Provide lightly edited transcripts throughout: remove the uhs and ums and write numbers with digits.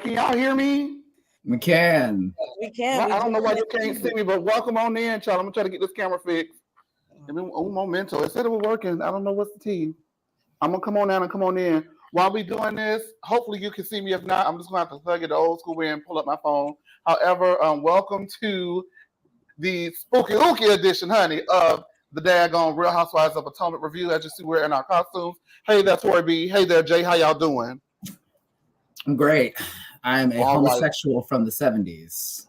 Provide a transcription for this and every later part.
Can y'all hear me? We can. We can. Well, I don't know why you can't see me, but welcome on in, child. I'm gonna try to get this camera fixed. Give me un momento. It said it was working. I don't know what's the T. I'm gonna come on down and come on in. While we doing this, hopefully you can see me. If not, I'm just gonna have to plug it the old school way and pull up my phone. However, welcome to the Spooky Ookie edition, honey, of the daggone Real Housewives of Potomac review. As you see, we're in our costumes. Hey there, Tori B. Hey there, Jay. How y'all doing? I'm great. I'm a All homosexual from the 70s.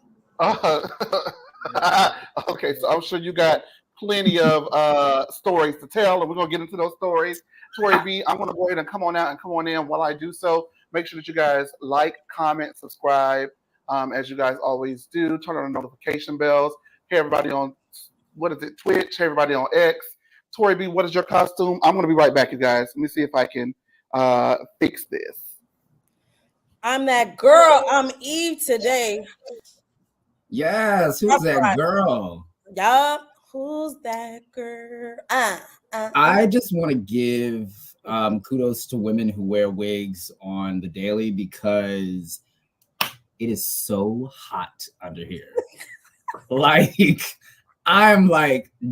Okay, so I'm sure you got plenty of stories to tell, and we're gonna get into those stories. Tori B, I'm gonna go ahead and come on out and come on in. While I do so, make sure that you guys like, comment, subscribe, as you guys always do. Turn on the notification bells. Hey, everybody on Twitch. Hey, everybody on X. Tori B, what is your costume? I'm gonna be right back, you guys. Let me see if I can fix this. I'm that girl. I'm Eve today. Yes, who's that girl? Yup. Who's that girl? I just want to give kudos to women who wear wigs on the daily because it is so hot under here. I'm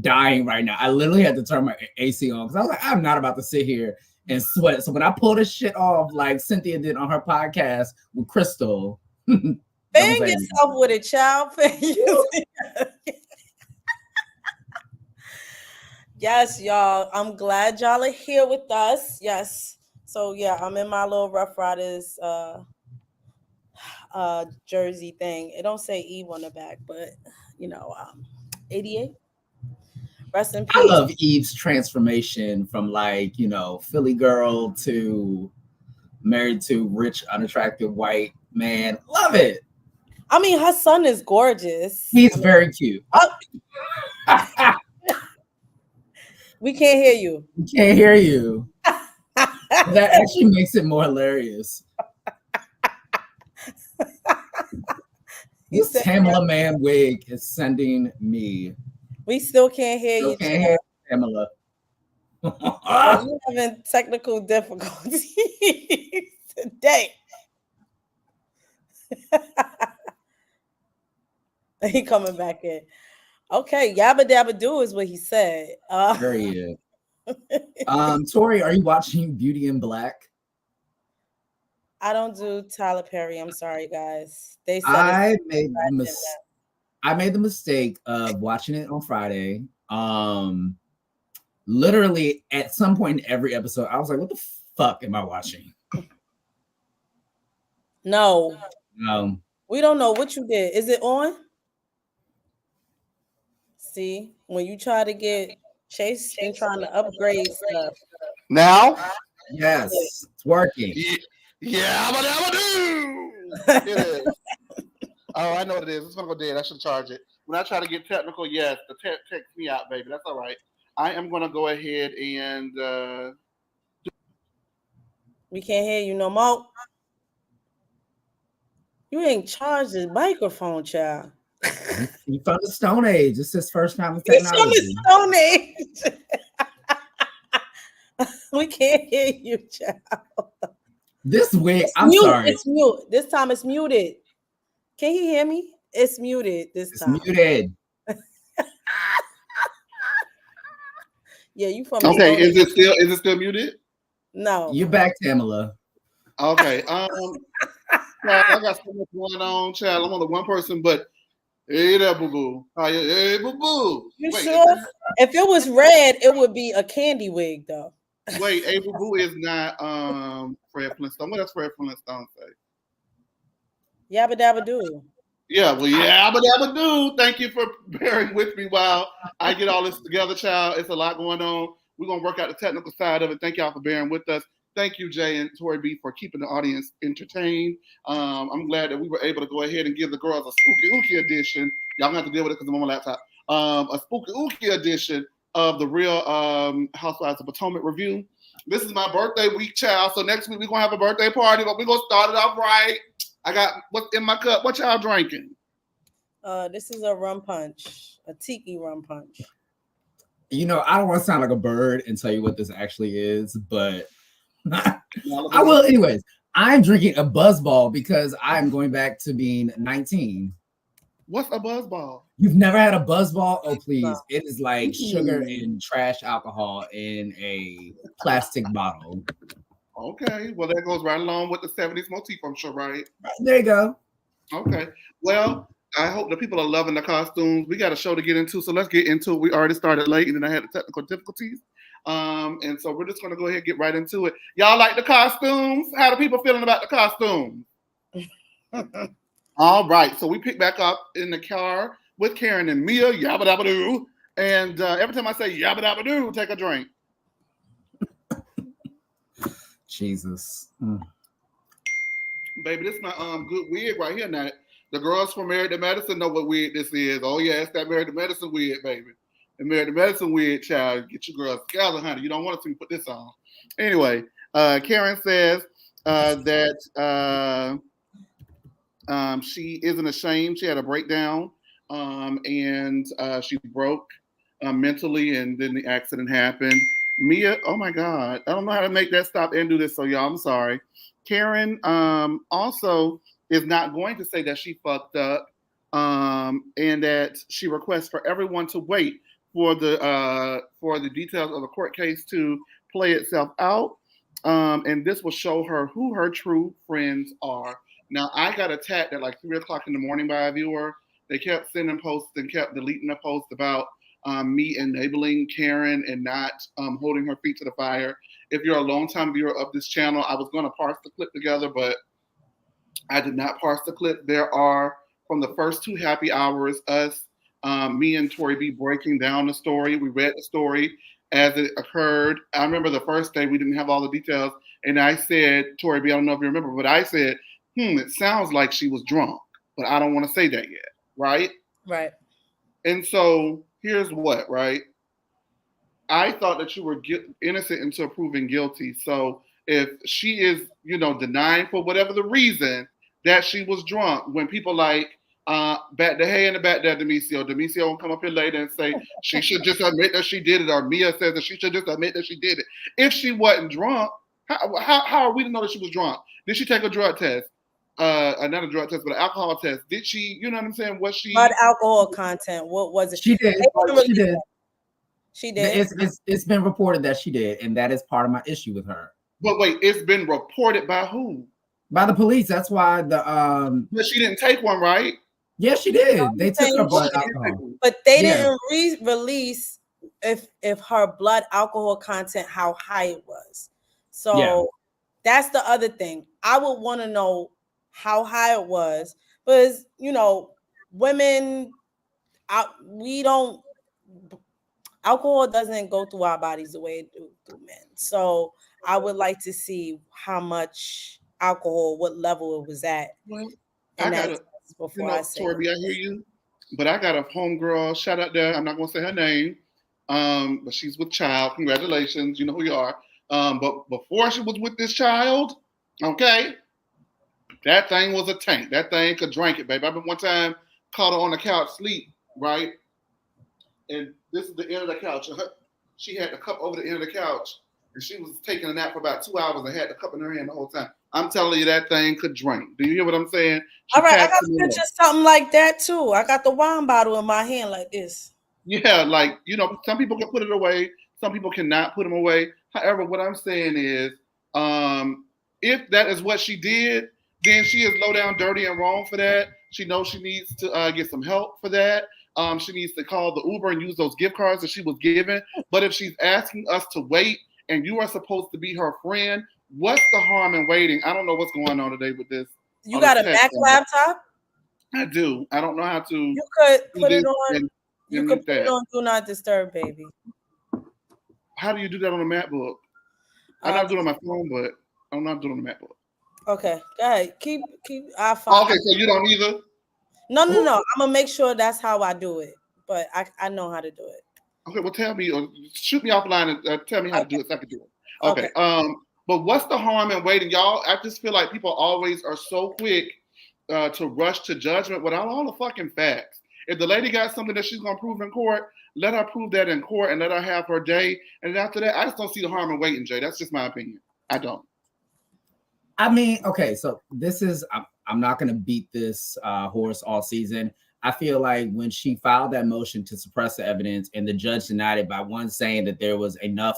dying right now. I literally had to turn my AC on because I was like, I'm not about to sit here and sweat. So when I pull this shit off like Cynthia did on her podcast with Crystal. Fan yourself with a child. Yes, y'all. I'm glad y'all are here with us. Yes. So yeah, I'm in my little Rough Riders jersey thing. It don't say Eve on the back, but 88. Rest in peace. I love Eve's transformation from Philly girl to married to rich, unattractive white man. Love it. I mean, her son is gorgeous. He's very cute. We can't hear you. We can't hear you. That actually makes it more hilarious. This Pamela Man wig is sending me. We still can't hear you. Can't hear Pamela. We're having technical difficulties today. He coming back in. Okay, yabba dabba do is what he said. Very Tori, are you watching Beauty in Black? I don't do Tyler Perry. I'm sorry, guys. They said I made the mistake of watching it on Friday. Literally at some point in every episode, I was like, what the fuck am I watching? No. We don't know what you did. Is it on? See, when you try to get Chase and trying to upgrade stuff. Now? Yes, it's working. Yeah, but it is. Oh, I know what it is. It's gonna go dead. I should charge it. When I try to get technical, yes, the tech takes me out, baby. That's all right. I am gonna go ahead and we can't hear you no more. You ain't charged the microphone, child. He from the Stone Age. It's his first time with technology. He's from the Stone Age. We can't hear you, child. This wig, I'm sorry. It's mute. This time it's muted. Can you hear me? It's muted this time. It's muted. Yeah, you from okay. Is it still muted? No. You're back, Tamala. Okay. I got so much going on, child. I'm only one person, but hey there, boo boo. Hey, boo boo. You sure? If it was red, it would be a candy wig, though. Wait, A boo boo is not Fred Flintstone. What does Fred Flintstone say? Yabba dabba do. Yeah, well, yabba dabba do. Thank you for bearing with me while I get all this together, child. It's a lot going on. We're gonna work out the technical side of it. Thank y'all for bearing with us. Thank you, Jay and Tori B, for keeping the audience entertained. I'm glad that we were able to go ahead and give the girls a Spooky Ookie edition. Y'all gonna have to deal with it because I'm on my laptop. A Spooky Ookie edition of the Real Housewives of Potomac review. This is my birthday week, child. So next week we're gonna have a birthday party, but we're gonna start it off right. I got what's in my cup. What y'all drinking? This is a rum punch, a tiki rum punch. I don't want to sound like a bird and tell you what this actually is, but I will anyways. I'm drinking a Buzzball because I'm going back to being 19. What's a buzzball? You've never had a Buzzball? Oh, No. please. It is like sugar and trash alcohol in a plastic bottle. Okay, well that goes right along with the 70s motif, I'm sure, right? There you go. Okay. Well, I hope the people are loving the costumes. We got a show to get into, so let's get into it. We already started late, and then I had the technical difficulties. And so we're just gonna go ahead and get right into it. Y'all like the costumes? How the people feeling about the costumes? All right, so we pick back up in the car with Karen and Mia, yabba dabba doo. And every time I say yabba dabba doo, take a drink. Jesus. Baby, this is my good wig right here. Now, the girls from Married to Medicine know what wig this is. Oh yeah, it's that Married to Medicine wig, baby. The Married to Medicine wig, child. Get your girls together, honey. You don't want to see me put this on. Anyway, Karen says that she isn't ashamed. She had a breakdown, and she broke mentally, and then the accident happened. Mia, oh my God, I don't know how to make that stop and do this. So y'all, I'm sorry. Karen also is not going to say that she fucked up, and that she requests for everyone to wait for the details of the court case to play itself out, and this will show her who her true friends are. Now, I got attacked at like 3:00 in the morning by a viewer. They kept sending posts and kept deleting the posts about me enabling Karen and not holding her feet to the fire. If you're a longtime viewer of this channel, I was going to parse the clip together, but I did not parse the clip. There are, from the first two happy hours, us, me and Tori B breaking down the story. We read the story as it occurred. I remember the first day we didn't have all the details, and I said, Tori B, I don't know if you remember, but I said, it sounds like she was drunk, but I don't want to say that yet, right? Right. And so here's what, right? I thought that you were innocent until proven guilty. So if she is, denying for whatever the reason that she was drunk, when people like back the hay in the back there, Demisio will come up here later and say she should just admit that she did it, or Mia says that she should just admit that she did it. If she wasn't drunk, how are we to know that she was drunk? Did she take a drug test? Not a drug test, but an alcohol test. Did she, you know what I'm saying? Was she blood alcohol content? What was it? She did. She did. She did. It's been reported that she did, and that is part of my issue with her. But wait, it's been reported by who? By the police. That's why the But she didn't take one, right? Yeah, she did. They took her blood alcohol. But they didn't release if her blood alcohol content, how high it was. So that's the other thing. I would want to know how high it was, because women, alcohol doesn't go through our bodies the way it do through men. So I would like to see how much alcohol, what level it was at. Well, I got before I say Tori, I hear you, but I got a homegirl. Shout out there. I'm not gonna say her name, but she's with child. Congratulations, you know who you are. But before she was with this child, okay, that thing was a tank. That thing could drink it, baby. I remember one time caught her on the couch sleep, right? And this is the end of the couch. She had the cup over the end of the couch, and she was taking a nap for about 2 hours and had the cup in her hand the whole time. I'm telling you, that thing could drink. Do you hear what I'm saying? All right, I got to picture something like that too. I got the wine bottle in my hand like this. Yeah, like, some people can put it away. Some people cannot put them away. However, what I'm saying is, if that is what she did, then she is low down, dirty, and wrong for that. She knows she needs to get some help for that. She needs to call the Uber and use those gift cards that she was given. But if she's asking us to wait and you are supposed to be her friend, what's the harm in waiting? I don't know what's going on today with this. You got a Mac laptop? I do. I don't know how to. You could put it on. You could put it on Do Not Disturb, baby. How do you do that on a MacBook? I'm not doing it on my phone, but I'm not doing it on the MacBook. Okay, go ahead. Keep. I find. Okay, so you don't either. No. I'm gonna make sure that's how I do it, but I know how to do it. Okay, well, tell me or shoot me offline and tell me how to do it so I can do it. Okay. But what's the harm in waiting, y'all? I just feel like people always are so quick to rush to judgment without all the fucking facts. If the lady got something that she's gonna prove in court, let her prove that in court and let her have her day. And after that, I just don't see the harm in waiting, Jay. That's just my opinion. I don't. I mean, okay, so this is I'm not going to beat this horse all season. I feel like when she filed that motion to suppress the evidence and the judge denied it by one saying that there was enough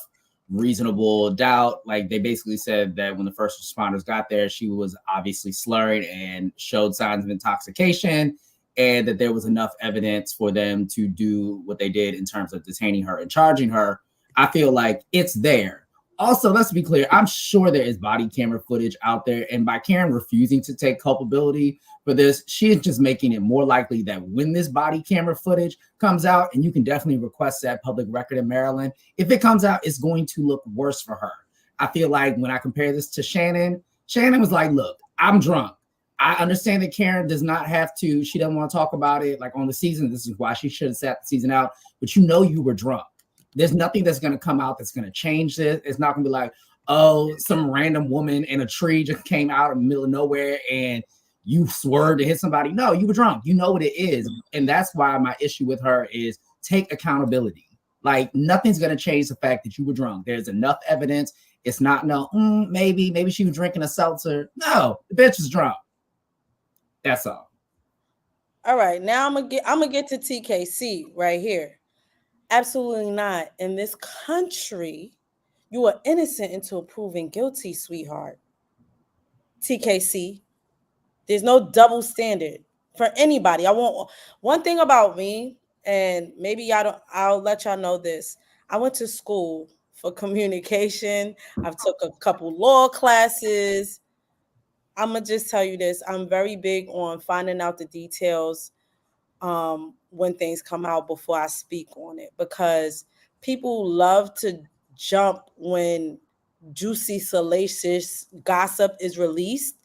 reasonable doubt, like they basically said that when the first responders got there, she was obviously slurring and showed signs of intoxication, and that there was enough evidence for them to do what they did in terms of detaining her and charging her. I feel like it's there. Also, let's be clear, I'm sure there is body camera footage out there. And by Karen refusing to take culpability for this, she is just making it more likely that when this body camera footage comes out, and you can definitely request that public record in Maryland, if it comes out, it's going to look worse for her. I feel like when I compare this to Shannon, Shannon was like, look, I'm drunk. I understand that Karen does not have to, she doesn't want to talk about it like on the season. This is why she should have sat the season out, but you were drunk. There's nothing that's going to come out that's going to change this. It's not going to be like, oh, some random woman in a tree just came out in the middle of nowhere and you swerved to hit somebody. No, you were drunk. You know what it is. And that's why my issue with her is take accountability. Like nothing's going to change the fact that you were drunk. There's enough evidence. It's not maybe she was drinking a seltzer. No, the bitch is drunk. That's all. All right, now I'm gonna get to TKC right here. Absolutely not. In this country, you are innocent until proven guilty, sweetheart. TKC. There's no double standard for anybody. I want one thing about me, and maybe y'all don't, I'll let y'all know this. I went to school for communication. I've took a couple law classes. I'm gonna just tell you this. I'm very big on finding out the details when things come out before I speak on it, because people love to jump when juicy, salacious gossip is released.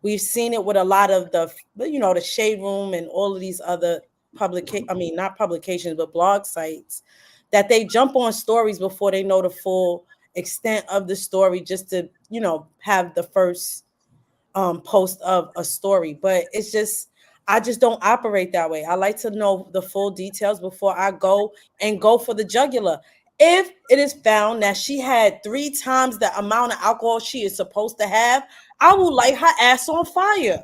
We've seen it with a lot of the Shade Room and all of these other not publications, but blog sites, that they jump on stories before they know the full extent of the story, just to, have the first post of a story. But I just don't operate that way. I like to know the full details before I go for the jugular. If it is found that she had 3 times the amount of alcohol she is supposed to have, I will light her ass on fire.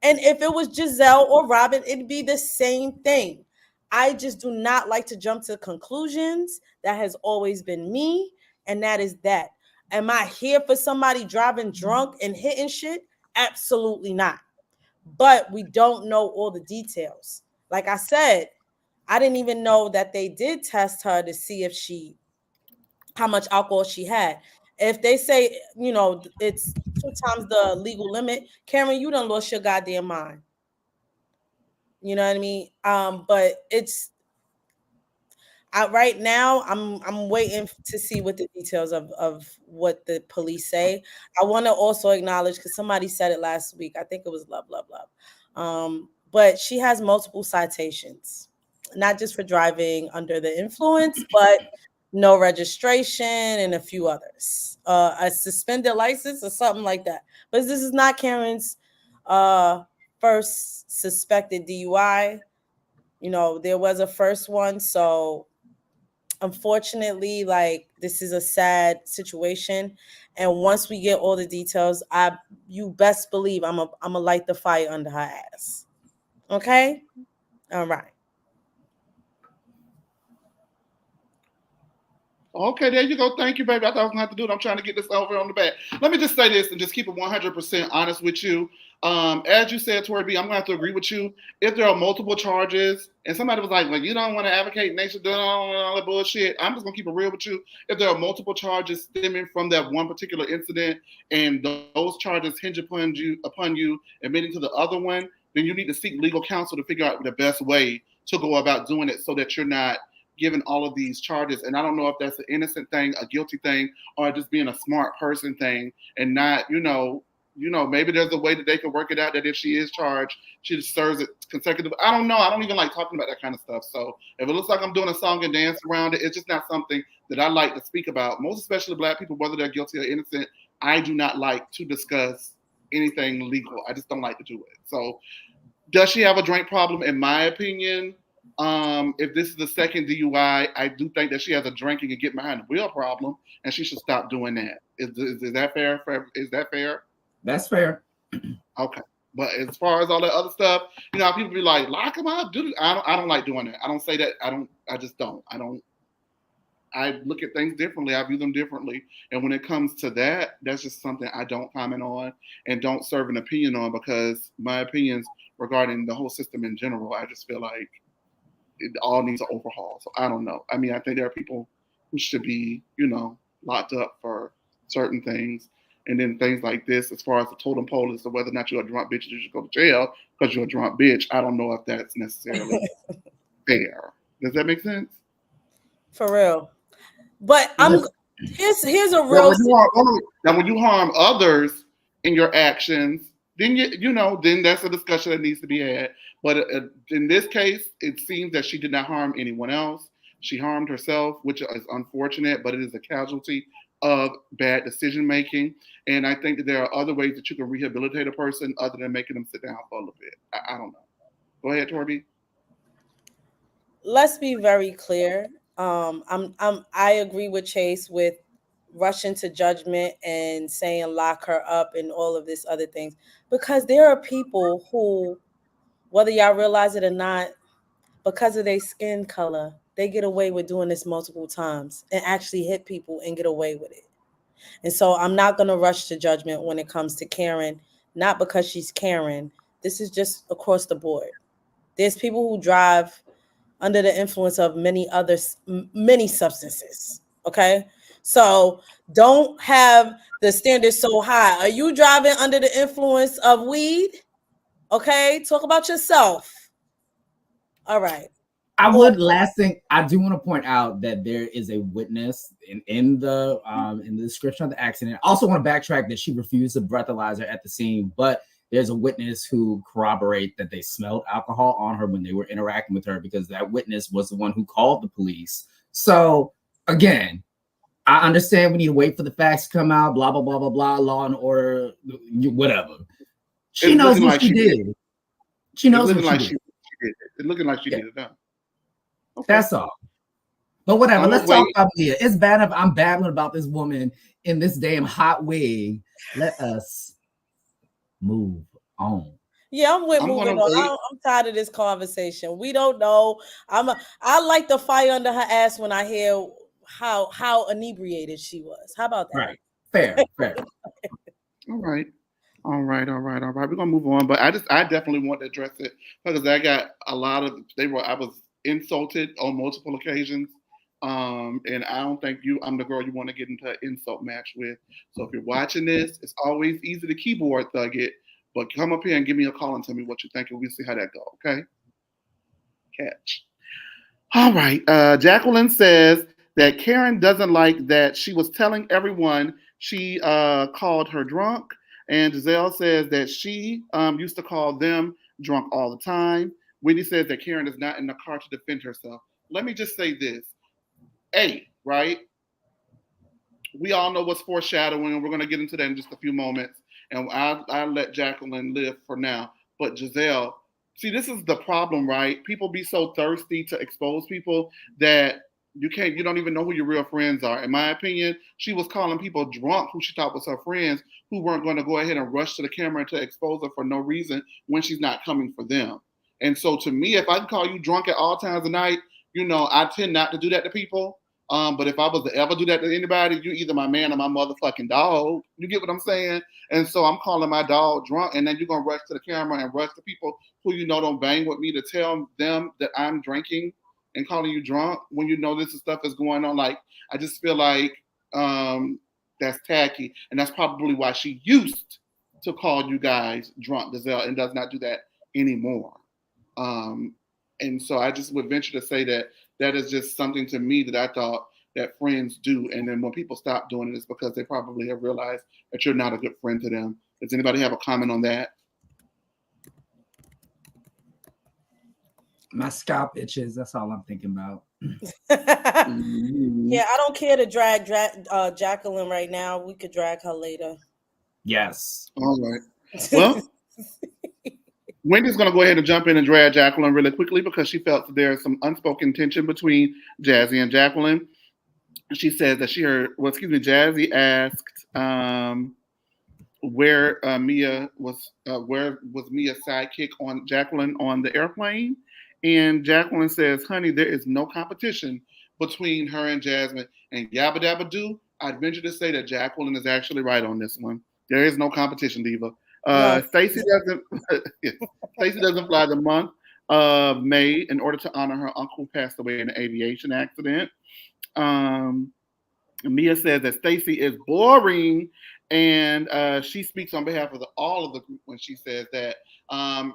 And if it was Giselle or Robin, it'd be the same thing. I just do not like to jump to conclusions. That has always been me, and that is that. Am I here for somebody driving drunk and hitting shit? Absolutely not. But we don't know all the details. Like I said, I didn't even know that they did test her to see how much alcohol she had. If they say, it's 2 times the legal limit, Karen, you done lost your goddamn mind. You know what I mean? But right now, I'm waiting to see what the details of what the police say. I want to also acknowledge, because somebody said it last week. I think it was Love. But she has multiple citations, not just for driving under the influence, but no registration and a few others. A suspended license or something like that. But this is not Karen's first suspected DUI. There was a first one, so unfortunately, like, this is a sad situation. And once we get all the details, you best believe I'm a light the fire under her ass. Okay? All right. Okay, there you go. Thank you, baby. I thought I was gonna have to do it. I'm trying to get this over on the back. Let me just say this and just keep it 100% honest with you. As you said, Tori B, I'm gonna have to agree with you. If there are multiple charges, and somebody was like, you don't want to advocate nation doing all that bullshit, I'm just gonna keep it real with you. If there are multiple charges stemming from that one particular incident, and those charges hinge upon you admitting to the other one, then you need to seek legal counsel to figure out the best way to go about doing it, so that you're not given all of these charges. And I don't know if that's an innocent thing, a guilty thing, or just being a smart person thing, and not, maybe there's a way that they can work it out that if she is charged, she just serves it consecutive. I don't know. I don't even like talking about that kind of stuff. So if it looks like I'm doing a song and dance around it, it's just not something that I like to speak about. Most especially Black people, whether they're guilty or innocent, I do not like to discuss anything legal. I just don't like to do it. So does she have a drink problem? In my opinion, if this is the second DUI, I do think that she has a drinking and get behind the wheel problem, and she should stop doing that. Is that fair? Is that fair? That's fair. Okay. But as far as all that other stuff, how people be like, lock him up, do I don't like doing that. I don't say that. I just don't. I look at things differently. I view them differently. And when it comes to that, that's just something I don't comment on and don't serve an opinion on, because my opinions regarding the whole system in general, I just feel like it all needs an overhaul. So I don't know. I mean, I think there are people who should be, locked up for certain things. And then things like this, as far as the totem pole as to whether or not you're a drunk bitch, you should go to jail because you're a drunk bitch. I don't know if that's necessarily fair. Does that make sense? For real. But here's a real now when you harm others in your actions, then then that's a discussion that needs to be had. But in this case, it seems that she did not harm anyone else. She harmed herself, which is unfortunate, but it is a casualty of bad decision making. And I think that there are other ways that you can rehabilitate a person other than making them sit down for a little bit. I don't know. Go ahead, Torby. Let's be very clear. I agree with Chase with rushing to judgment and saying lock her up and all of this other things, because there are people who, whether y'all realize it or not, because of their skin color, they get away with doing this multiple times and actually hit people and get away with it. And so I'm not going to rush to judgment when it comes to Karen, not because she's Karen. This is just across the board. There's people who drive under the influence of many substances. Okay. So don't have the standards so high. Are you driving under the influence of weed? Okay. Talk about yourself. All right. Last thing, I do want to point out that there is a witness in the description of the accident. I also want to backtrack that she refused a breathalyzer at the scene, but there's a witness who corroborate that they smelled alcohol on her when they were interacting with her, because that witness was the one who called the police. So again, I understand we need to wait for the facts to come out, blah, blah, blah, blah, blah, law and order, whatever. She knows what she did. She knows what she did. It's looking like she did it now. Okay. That's all. But whatever. Let's talk about Mia. It's bad if I'm babbling about this woman in this damn hot wig. Let us move on. Yeah, I'm moving on. I'm tired of this conversation. We don't know. I like the fire under her ass when I hear how inebriated she was. How about that? Right. Fair. All right. We're gonna move on. But I definitely want to address it because I got a lot of I was insulted on multiple occasions. And I don't think I'm the girl you want to get into an insult match with. So if you're watching this, it's always easy to keyboard thug it, but come up here and give me a call and tell me what you think, and we'll see how that goes. Okay? Catch. All right. Jacqueline says that Karen doesn't like that she was telling everyone she called her drunk. And Giselle says that she used to call them drunk all the time. Whitney says that Karen is not in the car to defend herself. Let me just say this. Right? We all know what's foreshadowing. We're going to get into that in just a few moments. And I'll let Jacqueline live for now. But Giselle, see, this is the problem, right? People be so thirsty to expose people that you don't even know who your real friends are. In my opinion, she was calling people drunk who she thought was her friends, who weren't going to go ahead and rush to the camera to expose her for no reason when she's not coming for them. And so to me, if I can call you drunk at all times of night, I tend not to do that to people. But if I was to ever do that to anybody, you're either my man or my motherfucking dog. You get what I'm saying? And so I'm calling my dog drunk, and then you're going to rush to the camera and rush to people who don't bang with me to tell them that I'm drinking and calling you drunk when this stuff is going on. Like, I just feel like that's tacky. And that's probably why she used to call you guys drunk, Giselle, and does not do that anymore. And so I just would venture to say that is just something to me that I thought that friends do. And then when people stop doing it, it's because they probably have realized that you're not a good friend to them. Does anybody have a comment on that? My scalp itches. That's all I'm thinking about. Yeah, I don't care to drag Jacqueline right now. We could drag her later. Yes. All right. Well, Wendy's going to go ahead and jump in and drag Jacqueline really quickly because she felt that there's some unspoken tension between Jazzy and Jacqueline. She says that Jazzy asked where where was Mia's sidekick on Jacqueline on the airplane, and Jacqueline says, "Honey, there is no competition between her and Jasmine." And yabba dabba do, I'd venture to say that Jacqueline is actually right on this one. There is no competition, Diva. No. Stacy doesn't. Stacy doesn't fly the month of May in order to honor her uncle who passed away in an aviation accident. Um, Mia says that Stacy is boring, and she speaks on behalf of all of the group when she says that. Uh,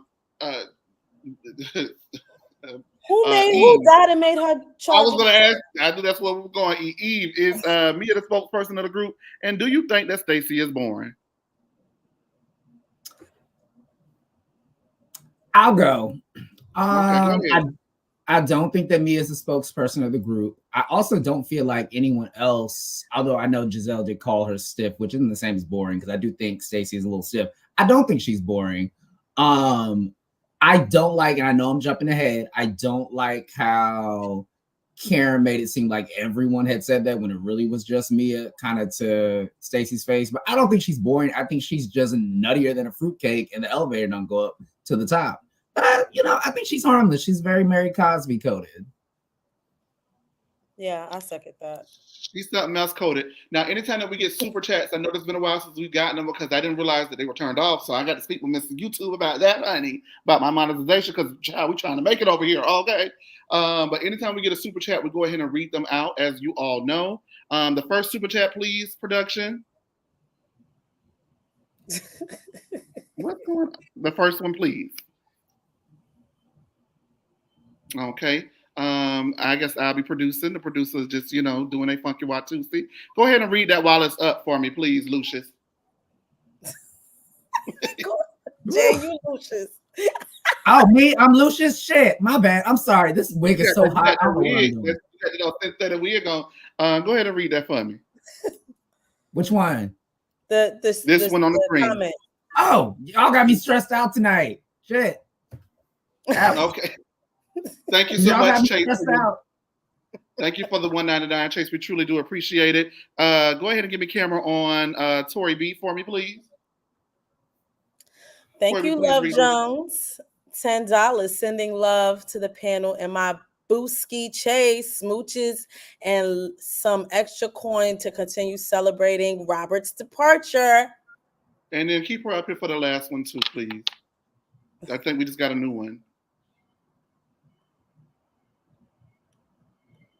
Who Eve. died and made her I was charge? going to ask. I knew that's where we were going. Eve is Mia the spokesperson of the group, and do you think that Stacy is boring? I'll go. Okay, go ahead. I don't think that Mia is the spokesperson of the group. I also don't feel like anyone else, although I know Giselle did call her stiff, which isn't the same as boring, because I do think Stacy is a little stiff. I don't think she's boring. I don't like, and I know I'm jumping ahead, I don't like how Karen made it seem like everyone had said that when it really was just Mia, kind of to Stacy's face. But I don't think she's boring. I think she's just nuttier than a fruitcake, and the elevator don't go up to the top. But I think she's harmless. She's very Mary Cosby coded. Yeah, I second that. She's something else coded. Now, anytime that we get super chats, I know it's been a while since we've gotten them because I didn't realize that they were turned off. So I got to speak with Mr. YouTube about that, honey, about my monetization because we're trying to make it over here. Okay. But anytime we get a super chat, we go ahead and read them out, as you all know. The first super chat, please, production. What's going on? The first one, please. Okay. I guess I'll be producing. The producer is just, doing a funky Watusi. Go ahead and read that while it's up for me, please, Lucius. Jay, you Lucius. Oh, me? I'm Lucius? Shit, my bad. I'm sorry. This wig is so hot. That wig on. Go ahead and read that for me. Which one? This one on the screen. Comment. Oh, y'all got me stressed out tonight. Shit. Okay. Thank you so much, Chase. Thank you for the $1.99, Chase. We truly do appreciate it. Go ahead and give me camera on Tori B for me, please. Thank you, Love Jones. $10. Sending love to the panel and my Booski Chase smooches and some extra coin to continue celebrating Robert's departure. And then keep her up here for the last one too, please. I think we just got a new one.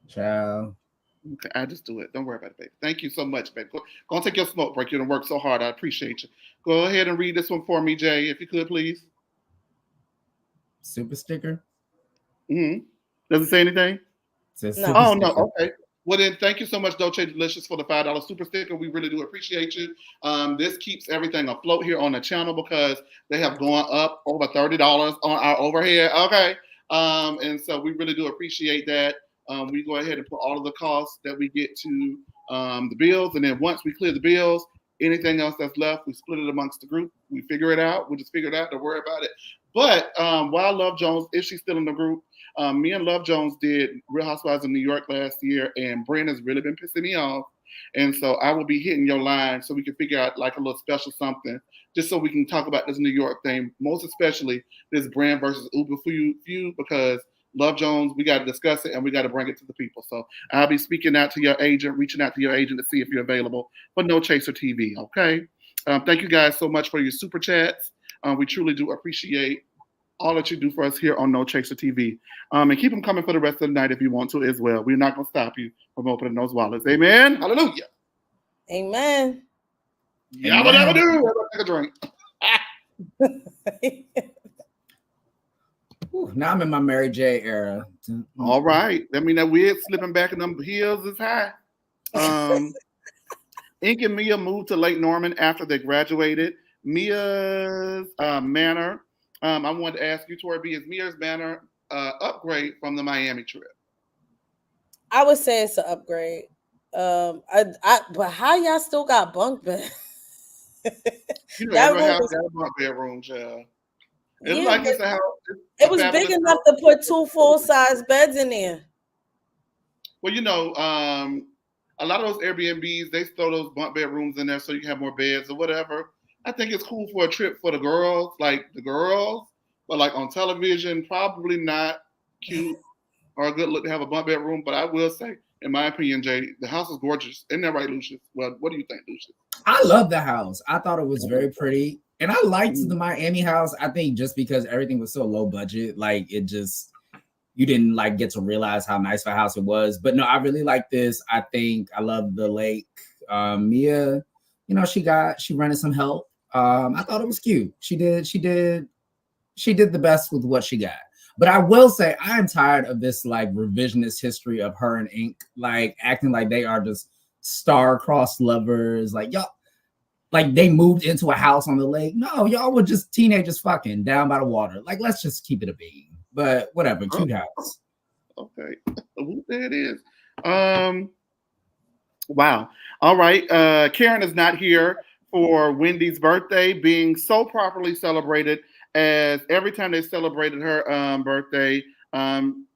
Ciao. Okay, I just do it. Don't worry about it, baby. Thank you so much, baby. Go and take your smoke break. You done worked so hard. I appreciate you. Go ahead and read this one for me, Jay, if you could, please. Super sticker? Mm-hmm. Does it say anything? No. No. Okay. Well, then, thank you so much, Dolce Delicious, for the $5 super sticker. We really do appreciate you. This keeps everything afloat here on the channel because they have gone up over $30 on our overhead. Okay. And so we really do appreciate that. We go ahead and put all of the costs that we get to the bills. And then once we clear the bills, anything else that's left, we split it amongst the group. We figure it out. We just figure it out. Don't worry about it. But while Love Jones, if she's still in the group, me and Love Jones did Real Housewives of New York last year, and Brandon's really been pissing me off. And so I will be hitting your line so we can figure out like a little special something, just so we can talk about this New York thing, most especially this Brand versus Uber feud, because Love Jones, we got to discuss it and we got to bring it to the people. So I'll be speaking out to your agent, reaching out to your agent to see if you're available for No Chaser TV. Okay. Thank you guys so much for your super chats. We truly do appreciate all that you do for us here on No Chaser TV. And keep them coming for the rest of the night if you want to as well. We're not going to stop you from opening those wallets. Amen. Hallelujah. Amen. Yeah, whatever do. Take a drink. Now I'm in my Mary J era. All right. I mean, that wig slipping back in them heels is high. Ink and Mia moved to Lake Norman after they graduated. Mia's manor. I wanted to ask you, Tori B, is Mia's manor upgrade from the Miami trip? I would say it's an upgrade. But how y'all still got bunk beds? You know, every house got a bunk bedroom, child. It's like it's a house. It was big enough to put 2 full-size beds in there. Well, a lot of those Airbnbs, they throw those bunk bedrooms in there so you can have more beds or whatever. I think it's cool for a trip for the girls, but like on television, probably not cute or a good look to have a bunk bedroom. But I will say, in my opinion, Jay, the house is gorgeous. Isn't that right, Lucius? Well, what do you think, Lucius? I love the house. I thought it was very pretty. And I liked the Miami house. I think just because everything was so low budget, like it just you didn't like get to realize how nice of a house it was. But no, I really like this. I think I love the lake. Mia, you know, she rented some help. I thought it was cute. She did the best with what she got. But I will say I am tired of this like revisionist history of her and Ink like acting like they are just star-crossed lovers. Like y'all, like they moved into a house on the lake. No, y'all were just teenagers fucking down by the water. Like, let's just keep it a bean. But whatever, cute house. Okay, there it is. Wow. All right. Karen is not here for Wendy's birthday, being so properly celebrated as every time they celebrated her birthday,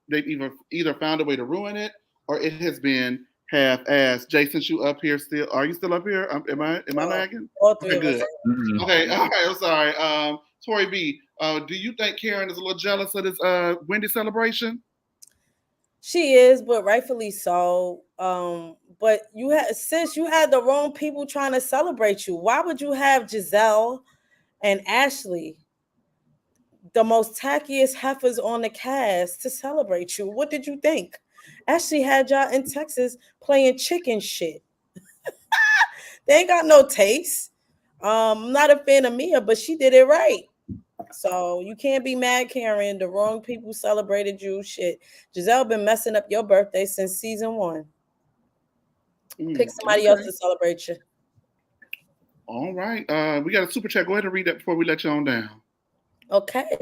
they've either found a way to ruin it or it has been half-assed. Jason, you up here still? Are you still up here? Am I lagging? All three okay, good. Mm-hmm. Okay. All right. I'm sorry. Tori B, do you think Karen is a little jealous of this Wendy celebration? She is, but rightfully so. But you had the wrong people trying to celebrate you. Why would you have Giselle and Ashley, the most tackiest heifers on the cast, to celebrate you? What did you think? Ashley had y'all in Texas playing chicken shit. They ain't got no taste. I'm not a fan of Mia, but she did it right. So you can't be mad, Karen. The wrong people celebrated you. Shit. Giselle been messing up your birthday since season 1. Pick somebody else to celebrate you. All right. We got a super chat. Go ahead and read that before we let you on down. Okay.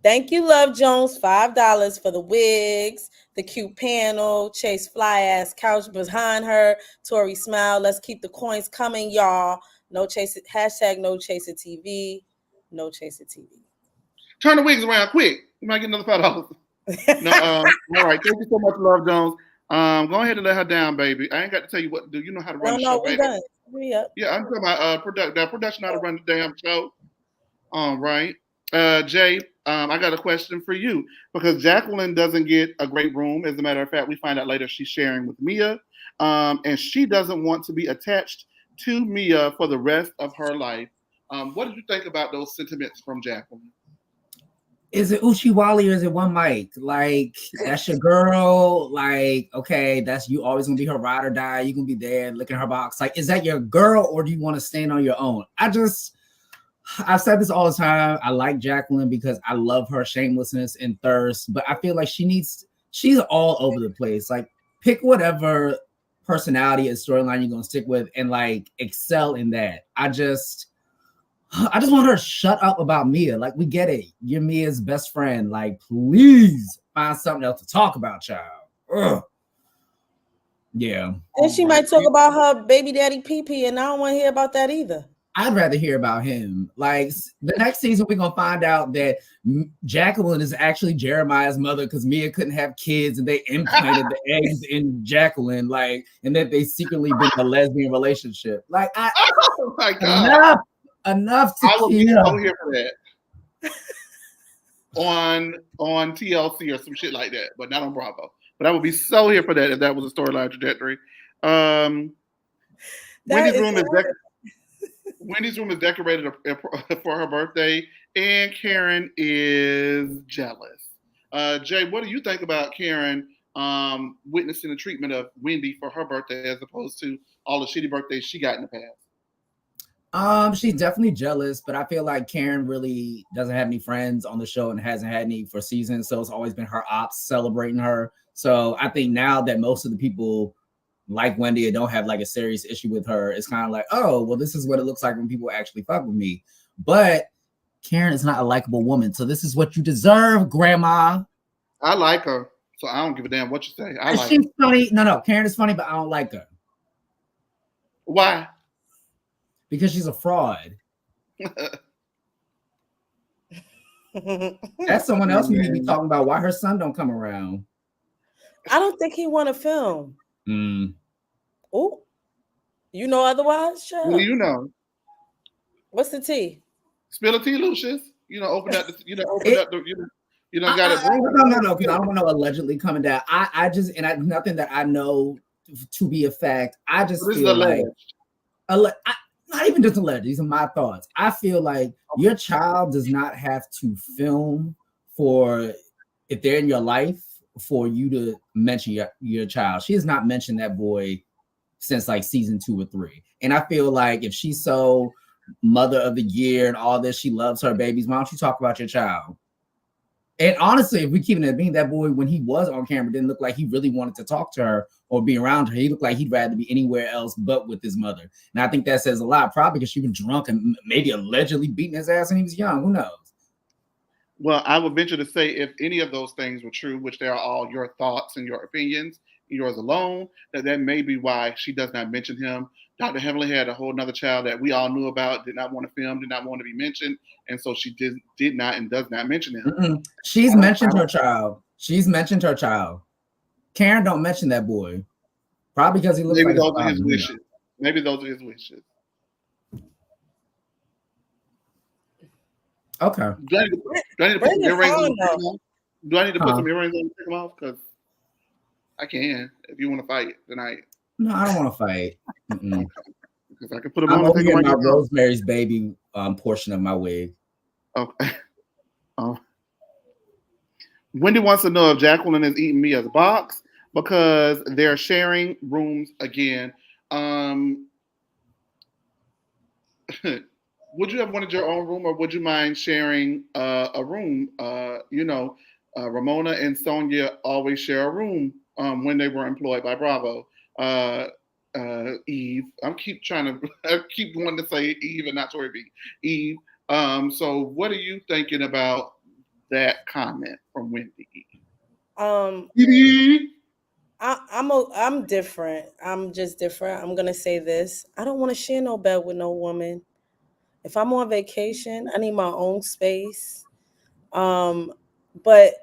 Thank you, Love Jones. $5 for the wigs, the cute panel, Chase fly ass couch behind her, Tori smile. Let's keep the coins coming, y'all. No chase it. Hashtag no chaser TV. No chaser TV. Turn the wigs around quick. You might get another $5. No, all right. Thank you so much, Love Jones. Go ahead and let her down, baby. I ain't got to tell you what to do. You know how to run the show, we baby. done. Yeah, I'm talking about production how to run the damn show. All right. Jay, I got a question for you because Jacqueline doesn't get a great room. As a matter of fact, we find out later she's sharing with Mia, and she doesn't want to be attached to Mia for the rest of her life. What did you think about those sentiments from Jacqueline? Is it Uchiwali or is it one mic? Like, that's your girl. Like, okay, that's you always gonna be her ride or die. You gonna be there looking at her box. Like, is that your girl or do you want to stand on your own? I've said this all the time. I like Jacqueline because I love her shamelessness and thirst, but I feel like she's all over the place. Like, pick whatever personality and storyline you're gonna stick with and like excel in that. I just want her to shut up about Mia. Like, we get it. You're Mia's best friend. Like, please find something else to talk about, child. Ugh. Yeah. And she might talk about her baby daddy PP, and I don't want to hear about that either. I'd rather hear about him. Like, the next season, we're going to find out that Jacqueline is actually Jeremiah's mother because Mia couldn't have kids and they implanted the eggs in Jacqueline, like, and that they secretly been in a lesbian relationship. Like, oh my God. Enough to I would be kill. so here for that on TLC or some shit like that, but not on Bravo. But I would be so here for that if that was a storyline trajectory. Wendy's room is decorated for her birthday, and Karen is jealous. Jay, what do you think about Karen witnessing the treatment of Wendy for her birthday as opposed to all the shitty birthdays she got in the past? She's definitely jealous, but I feel like Karen really doesn't have any friends on the show and hasn't had any for seasons. So it's always been her ops celebrating her. So I think now that most of the people like Wendy and don't have like a serious issue with her, it's kind of like, oh, well, this is what it looks like when people actually fuck with me. But Karen is not a likable woman. So this is what you deserve, Grandma. I like her. So I don't give a damn what you say. She's funny. No, Karen is funny, but I don't like her. Why? Because she's a fraud. That's someone else we need to be talking about why her son don't come around. I don't think he want to film. Oh, you know otherwise? Sure. Well, you know. What's the tea? Spill the tea, Lucius. Open up the. Open It, up the. Got it. no, because I don't want to allegedly coming down. I just nothing that I know to be a fact. I just This is feel like alleged. not even just alleged. These are my thoughts. I feel like your child does not have to film for if they're in your life for you to mention your child. She has not mentioned that boy since like season 2 or 3. And I feel like if she's so mother of the year and all this, she loves her babies. Why don't you talk about your child? And honestly, if we keep it being, that boy, when he was on camera, didn't look like he really wanted to talk to her or be around her. He looked like he'd rather be anywhere else but with his mother. And I think that says a lot, probably because she was drunk and maybe allegedly beating his ass when he was young. Who knows? Well, I would venture to say if any of those things were true, which they are all your thoughts and your opinions, yours alone, that may be why she does not mention him. Dr. Heavenly had a whole nother child that we all knew about, did not want to film, did not want to be mentioned, and so she did not and does not mention him. She's mentioned her child. She's mentioned her child. Karen don't mention that boy. Probably because he looks maybe like those are his wishes. Maybe those are his wishes. Okay. Do I need to put some earrings on? Do I need to put some earrings on and take them off? Because I can if you want to fight tonight. No, I don't want to fight. Because I can put them I'm on. over here in my Rosemary's Baby portion of my wig. Okay. Wendy wants to know if Jacqueline is eating me as a box because they're sharing rooms again. Would you have wanted your own room, or would you mind sharing a room? Ramona and Sonia always share a room when they were employed by Bravo. Eve, I keep wanting to say Eve and not Tori B. Eve. So what are you thinking about that comment from Wendy? I'm different. I'm just different. I'm gonna say this. I don't want to share no bed with no woman. If I'm on vacation, I need my own space. But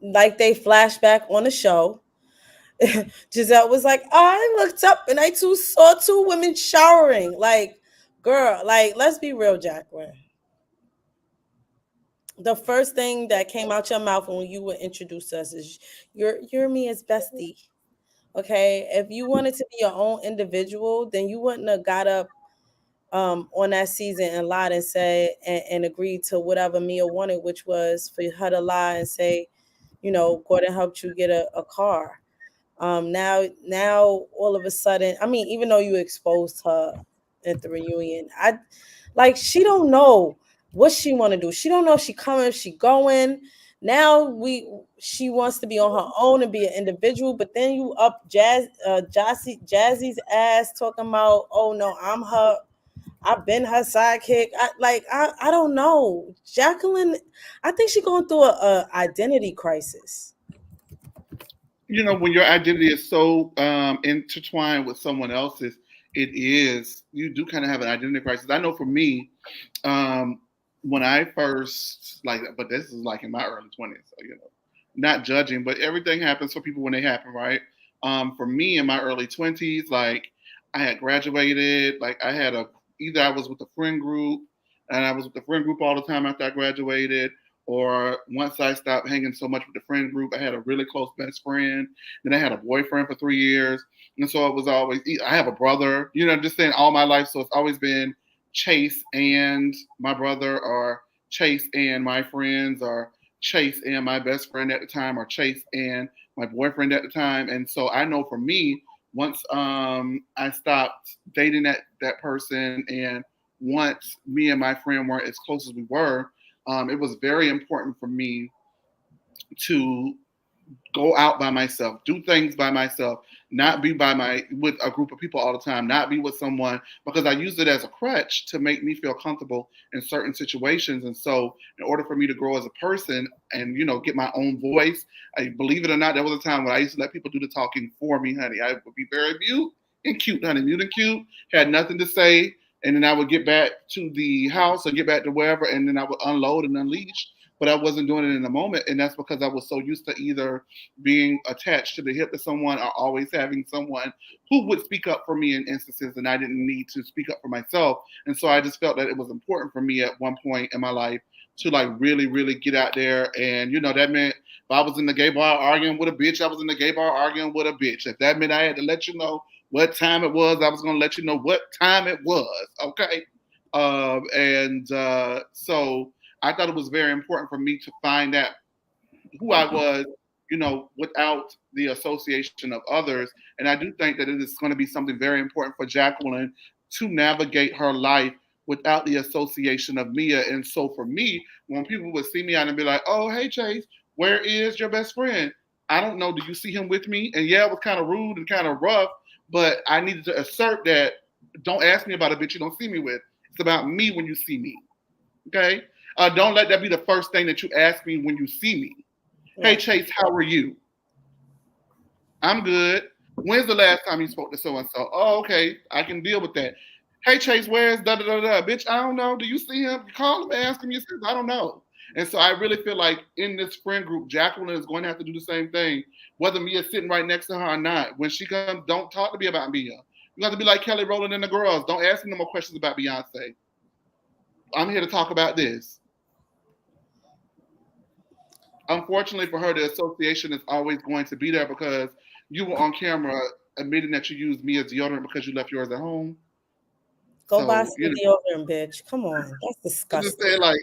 like they flashback on the show, Giselle was like, I looked up and I saw 2 women showering. Like, girl, like, let's be real, Jacqueline. The first thing that came out your mouth when you would introduce us is you're me as bestie. Okay. If you wanted to be your own individual, then you wouldn't have got up on that season and lied and said and agreed to whatever Mia wanted, which was for her to lie and say, Gordon helped you get a car. Now all of a sudden, I mean, even though you exposed her at the reunion, she don't know what she want to do. She don't know if she coming, if she going. Now she wants to be on her own and be an individual, but then you up Jazzy's ass talking about, oh no, I've been her sidekick. I don't know. Jacqueline, I think she's going through a identity crisis. When your identity is so intertwined with someone else's, you do kind of have an identity crisis. I know for me, when I first but this is like in my early 20s, so not judging, but everything happens for people when they happen, right? For me in my early 20s, I had graduated, either I was with a friend group and I was with the friend group all the time after I graduated, or once I stopped hanging so much with the friend group, I had a really close best friend. Then I had a boyfriend for 3 years. And so it was always, I have a brother, just saying all my life. So it's always been Chase and my brother, or Chase and my friends, or Chase and my best friend at the time, or Chase and my boyfriend at the time. And so I know for me, once I stopped dating that person, and once me and my friend weren't as close as we were, it was very important for me to go out by myself, do things by myself, not be with a group of people all the time, not be with someone, because I used it as a crutch to make me feel comfortable in certain situations. And so in order for me to grow as a person and, get my own voice, believe it or not, there was a time when I used to let people do the talking for me, honey. I would be very mute and cute, honey, mute and cute, had nothing to say. And then I would get back to the house or get back to wherever, and then I would unload and unleash but I wasn't doing it in the moment. And that's because I was so used to either being attached to the hip of someone or always having someone who would speak up for me in instances, and I didn't need to speak up for myself. And so I just felt that it was important for me at one point in my life to like really, really get out there. And, you know, that meant if I was in the gay bar arguing with a bitch, I was in the gay bar arguing with a bitch. If that meant I had to let you know what time it was, I was going to let you know what time it was. Okay. So I thought it was very important for me to find out who I was, you know, without the association of others. And I do think that it is going to be something very important for Jacqueline to navigate her life without the association of Mia. And so for me, when people would see me out and be like, oh, hey, Chase, where is your best friend? I don't know. Do you see him with me? And yeah, it was kind of rude and kind of rough, but I needed to assert that don't ask me about a bitch you don't see me with. It's about me when you see me. Okay? Don't let that be the first thing that you ask me when you see me. Hey, Chase, how are you? I'm good. When's the last time you spoke to so-and-so? Oh, okay. I can deal with that. Hey, Chase, where's da-da-da-da? Bitch, I don't know. Do you see him? You call him, ask him. He says, I don't know. And so I really feel like in this friend group, Jacqueline is going to have to do the same thing, whether Mia's sitting right next to her or not. When she comes, don't talk to me about Mia. You have to be like Kelly Rowland and the girls. Don't ask me no more questions about Beyonce. I'm here to talk about this. Unfortunately for her, the association is always going to be there because you were on camera admitting that you used Mia's deodorant because you left yours at home. Go buy some deodorant, bitch. Come on. That's disgusting. I'm just saying, like,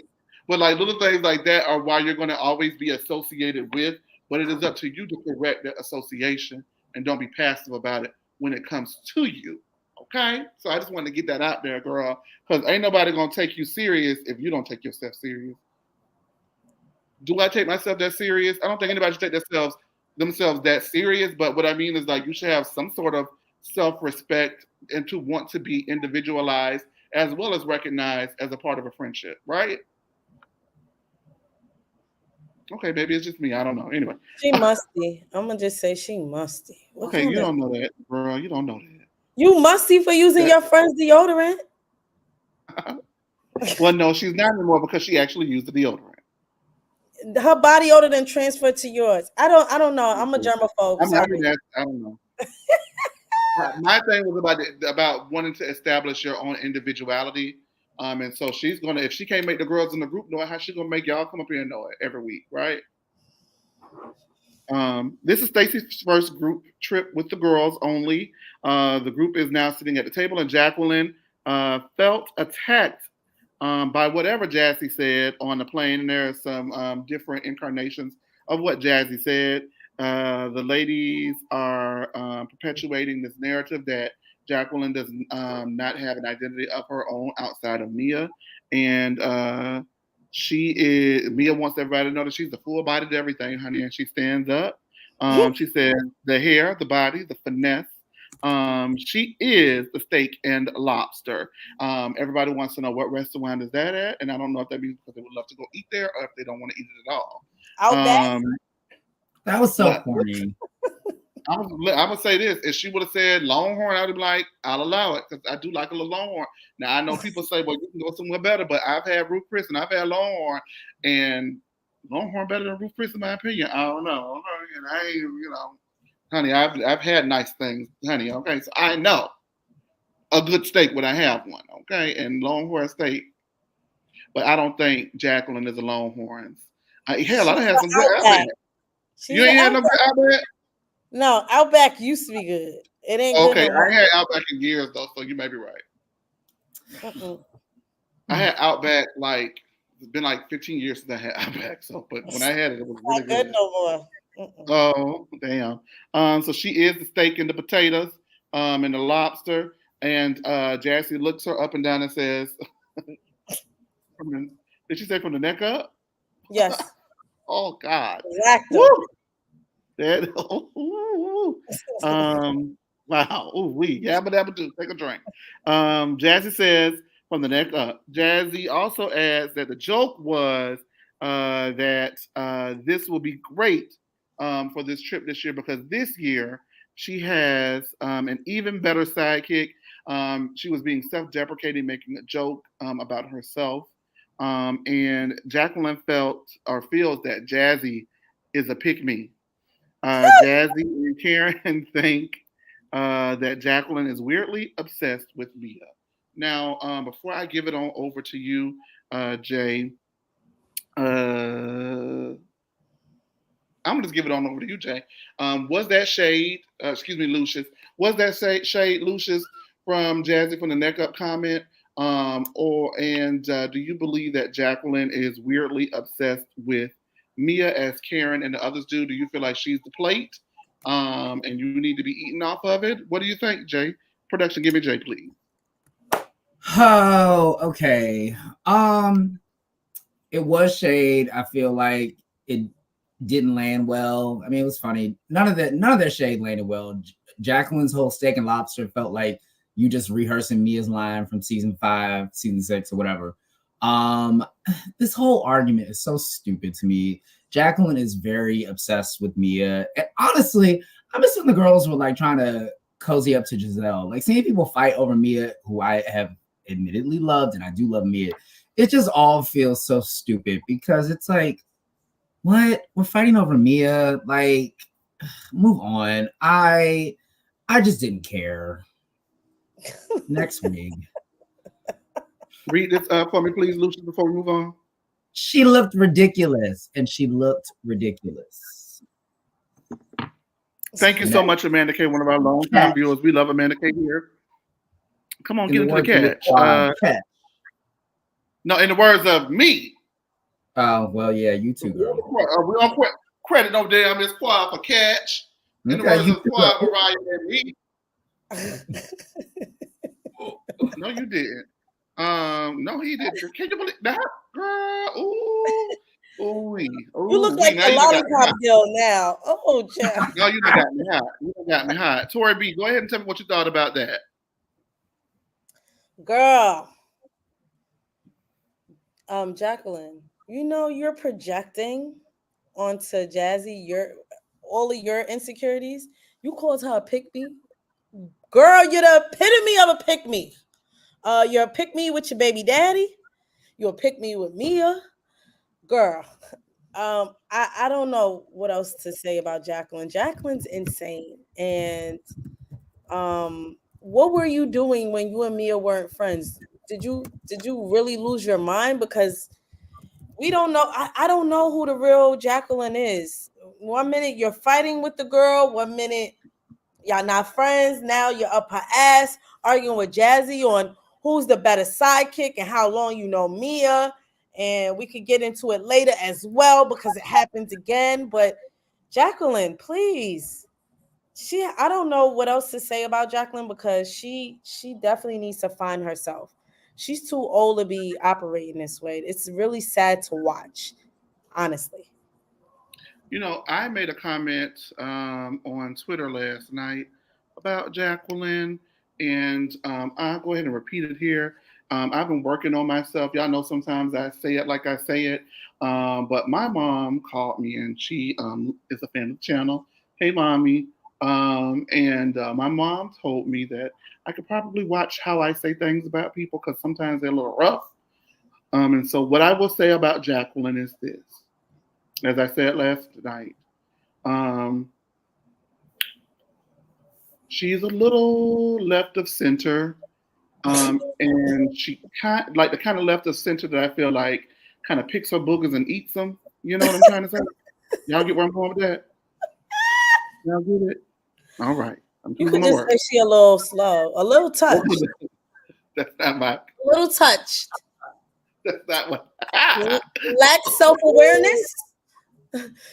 but like little things like that are why you're going to always be associated with, but it is up to you to correct that association and don't be passive about it when it comes to you. Okay? So I just want to get that out there, girl, because ain't nobody going to take you serious if you don't take yourself serious. Do I take myself that serious? I don't think anybody should take themselves that serious, but what I mean is like you should have some sort of self-respect and to want to be individualized as well as recognized as a part of a friendship, right? Okay, maybe it's just me. I don't know. Anyway. She musty. I'm gonna just say she musty. Okay, you don't know that, girl. You don't know that. You musty for using your friend's deodorant? Well, no, she's not anymore because she actually used the deodorant. Her body odor then transferred to yours. I don't know. I'm a germaphobe. I don't know. My thing was about wanting to establish your own individuality. And so she's gonna, if she can't make the girls in the group know it, how she gonna make y'all come up here and know it every week, right? This is Stacy's first group trip with the girls only. The group is now sitting at the table, and Jacqueline felt attacked by whatever Jazzy said on the plane. And there are some different incarnations of what Jazzy said. The ladies are perpetuating this narrative that Jacqueline does not have an identity of her own outside of Mia. And Mia wants everybody to know that she's the full-bodied everything, honey. And she stands up. She says the hair, the body, the finesse. She is the steak and lobster. Everybody wants to know what restaurant is that at, and I don't know if that means because they would love to go eat there or if they don't want to eat it at all. That was so corny. I'm gonna say this: if she would have said Longhorn, I'd be like, I'll allow it because I do like a little Longhorn. Now I know people say, "Well, you can go somewhere better," but I've had Ruth Chris and I've had Longhorn, and Longhorn better than Ruth Chris in my opinion. I don't know, and I ain't, honey, I've had nice things, honey. Okay, so I know a good steak when I have one. Okay, and Longhorn steak, but I don't think Jacqueline is a Longhorns. Hell, I had some good Outback. You ain't had no good Outback. No, Outback used to be good. It ain't okay. Good no I had Outback in years though, so you may be right. I had Outback like it's been like 15 years since I had Outback. So, but when I had it, it was really good. No more. Oh damn! So she is the steak and the potatoes, and the lobster. And Jassy looks her up and down and says, "Did she say from the neck up?" Yes. Oh God! Exactly. That, wow. Ooh, yabba dabba do. Take a drink. Jazzy says from the neck up. Jazzy also adds that the joke was that this will be great for this trip this year because this year she has an even better sidekick. She was being self-deprecating, making a joke about herself And Jacqueline felt or feels that Jazzy is a pick me. Jazzy and Karen think that Jacqueline is weirdly obsessed with Mia. Now, before I give it on over to you, Jay, I'm gonna just give it on over to you, Jay. Was that shade? Excuse me, Lucius. Was that shade, Lucius, from Jazzy from the neck up comment? Do you believe that Jacqueline is weirdly obsessed with Mia as Karen and the others do? Do you feel like she's the plate, and you need to be eating off of it? What do you think, Jay? Production, give me Jay, please. Oh, okay. It was shade. I feel like it didn't land well. I mean, it was funny. None of their shade landed well. Jacqueline's whole steak and lobster felt like you just rehearsing Mia's line from season 5, season 6, or whatever. This whole argument is so stupid to me. Jacqueline is very obsessed with Mia. And honestly, I miss when the girls were like trying to cozy up to Giselle. Like seeing people fight over Mia, who I have admittedly loved, and I do love Mia. It just all feels so stupid because it's like, what? We're fighting over Mia. Like, move on. I just didn't care. Next week. Read this for me, please, Lucius, before we move on. She looked ridiculous, and she looked ridiculous. Thank you so much, Amanda K, one of our long-time viewers. We love Amanda K here. Come on, get into the catch. No, in the words of me. Oh, well, yeah, you too, girl. We on credit no damn Miss Quad for catch. In the words of Quad, Mariah and me. No, you didn't. No, he didn't. Can you believe that, girl? Ooh. You look like a lollipop girl now. Oh, Jeff. No, you got me hot. You got me hot. Tori B, go ahead and tell me what you thought about that. Girl. Jacqueline, you know you're projecting onto Jazzy all of your insecurities. You called her a pick-me. Girl, you're the epitome of a pick-me. You're a pick-me with your baby daddy. You're a pick-me with Mia. Girl, I don't know what else to say about Jacqueline. Jacqueline's insane. And what were you doing when you and Mia weren't friends? Did you really lose your mind? Because we don't know. I don't know who the real Jacqueline is. 1 minute you're fighting with the girl. 1 minute y'all not friends. Now you're up her ass arguing with Jazzy on who's the better sidekick and how long you know Mia. And we could get into it later as well because it happens again. But Jacqueline, please. I don't know what else to say about Jacqueline because she definitely needs to find herself. She's too old to be operating this way. It's really sad to watch, honestly. You know, I made a comment on Twitter last night about Jacqueline, and I'll go ahead and repeat it here. I've been working on myself. Y'all know sometimes I say it like I say it, but my mom called me, and she is a fan of the channel. Hey, mommy. My mom told me that I could probably watch how I say things about people because sometimes they're a little rough. And so what I will say about Jacqueline is this. As I said last night, she's a little left of center. And she kind like the kind of left of center that I feel like kind of picks her boogers and eats them. You know what I'm trying to say? Y'all get where I'm going with that? Y'all get it? All right. You could just say she a little slow, a little touched. That's not my. A little touched. That's not what. Lack self-awareness.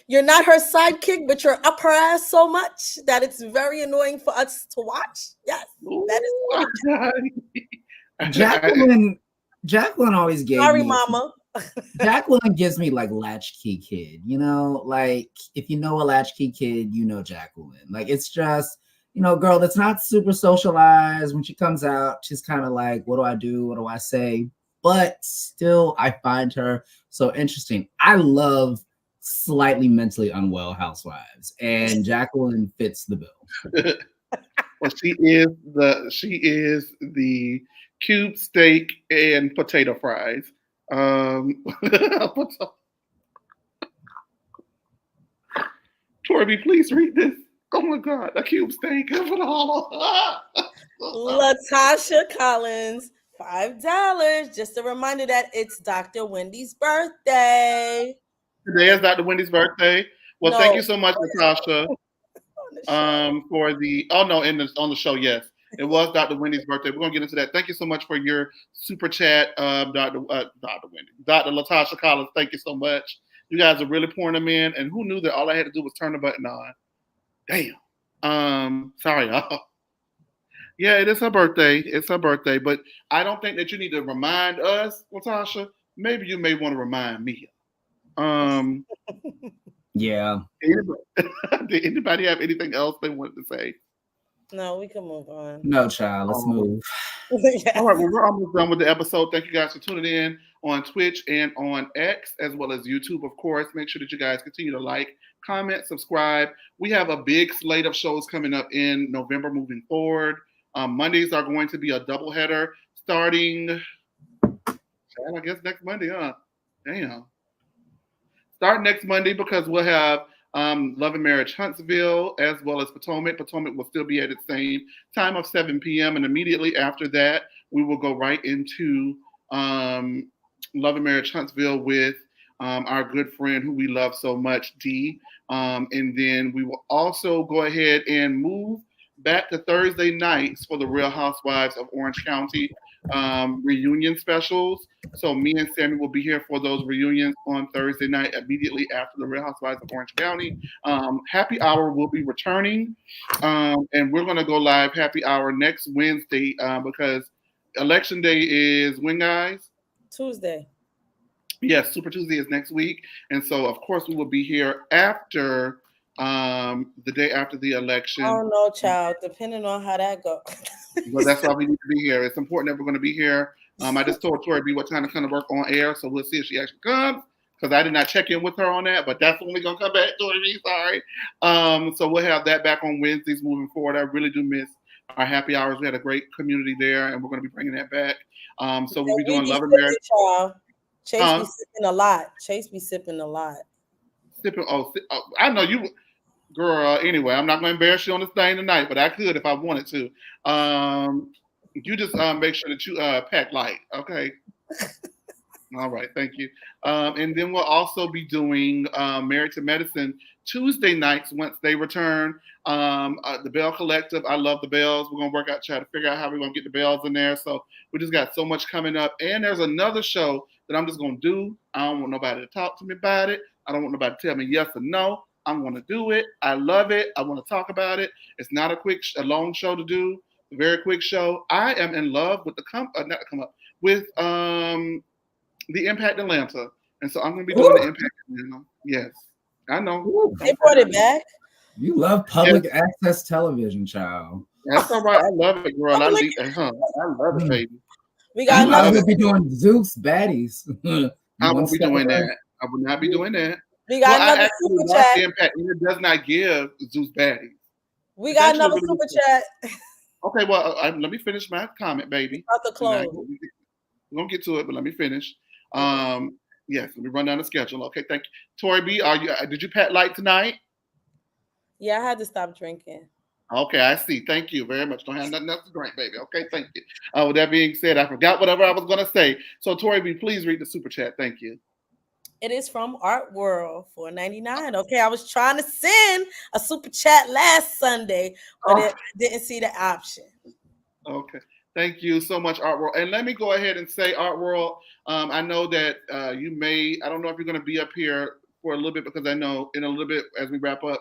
You're not her sidekick, but you're up her ass so much that it's very annoying for us to watch. Yes, that is Jacqueline always gave Sorry, me. Mama. Jacqueline gives me like latchkey kid, you know, like if you know a latchkey kid, you know Jacqueline. Like it's just, you know, girl that's not super socialized. When she comes out, she's kind of like, what do I do? What do I say? But still, I find her so interesting. I love slightly mentally unwell housewives, and Jacqueline fits the bill. Well, she is the cube steak and potato fries. Torby, please read this. Oh my God, the cube staying good for the hollow. Latasha Collins, $5. Just a reminder that it's Dr. Wendy's birthday. Today is Dr. Wendy's birthday. Well, thank you No, so much, Natasha, on the show. for the. Oh no, on the show, yes, it was Dr. Wendy's birthday. We're gonna get into that. Thank you so much for your super chat, Dr. Wendy, Dr. Latasha Collins. Thank you so much. You guys are really pouring them in, and who knew that all I had to do was turn the button on? Damn. Sorry, y'all. Yeah, it is her birthday. It's her birthday, but I don't think that you need to remind us, Latasha. Maybe you may want to remind me. Yeah. Did anybody have anything else they wanted to say? No, we can move on. No, child. Let's move. Yes. All right, well, we're almost done with the episode. Thank you guys for tuning in on Twitch and on X, as well as YouTube, of course. Make sure that you guys continue to like, comment, subscribe. We have a big slate of shows coming up in November moving forward. Mondays are going to be a doubleheader starting, I guess, next Monday, huh? Damn. Start next Monday because we'll have Love and Marriage Huntsville as well as Potomac. Potomac will still be at its same time of 7 p.m. And immediately after that, we will go right into Love and Marriage Huntsville with our good friend who we love so much, Dee. And then we will also go ahead and move back to Thursday nights for the Real Housewives of Orange County reunion specials. So me and Sammy will be here for those reunions on Thursday night immediately after the Real Housewives of Orange County. Happy Hour will be returning, and we're going to go live Happy Hour next Wednesday because Election Day is when, guys? Tuesday. Yes, Super Tuesday is next week, and so of course we will be here after the day after the election. Oh no, child. Depending on how that goes. But that's why we need to be here. It's important that we're going to be here. I just told Tori B what time to kind of work on air, so we'll see if she actually comes because I did not check in with her on that. But that's when we're going to come back, Tori B. Sorry. So we'll have that back on Wednesdays moving forward. I really do miss our happy hours. We had a great community there, and we're going to be bringing that back. So we'll be doing Love and Marriage. Chase be sipping a lot. Chase be sipping a lot. Sipping? Oh, I know you. Girl, anyway, I'm not going to embarrass you on this thing tonight, but I could if I wanted to. You just make sure that you pack light, okay? All right, thank you. And then we'll also be doing Married to Medicine Tuesday nights once they return. The Bell Collective, I love the Bells. We're going to try to figure out how we're going to get the Bells in there. So we just got so much coming up. And there's another show that I'm just going to do. I don't want nobody to talk to me about it. I don't want nobody to tell me yes or no. I'm going to do it. I love it. I want to talk about it. It's not a long show to do. A very quick show. I am in love with with the Impact Atlanta, and so I'm going to be doing the Impact Atlanta. Yes, I know. Ooh. They brought it back. You love public access television, child. That's all right. I love it, girl. I love it, baby. We got another. I will be doing Zeus baddies. I won't be doing that. I will not be doing that. We got another super chat. Impact, and it does not give Zeus baddies. We got another super chat. Okay, well, let me finish my comment, baby. About the close. We're gonna get to it, but let me finish. Yes, let me run down the schedule. Okay, thank you. Tori B, did you pat light tonight? Yeah, I had to stop drinking. Okay, I see. Thank you very much. Don't have nothing else to drink, baby. Okay, thank you. With that being said, I forgot whatever I was gonna say. So Tori B, please read the super chat. Thank you. It is from Art World, $4.99. Okay, I was trying to send a super chat last Sunday, but I didn't see the option. Okay. Thank you so much, Art World. And let me go ahead and say, Art World, I know that I don't know if you're going to be up here for a little bit because I know in a little bit as we wrap up,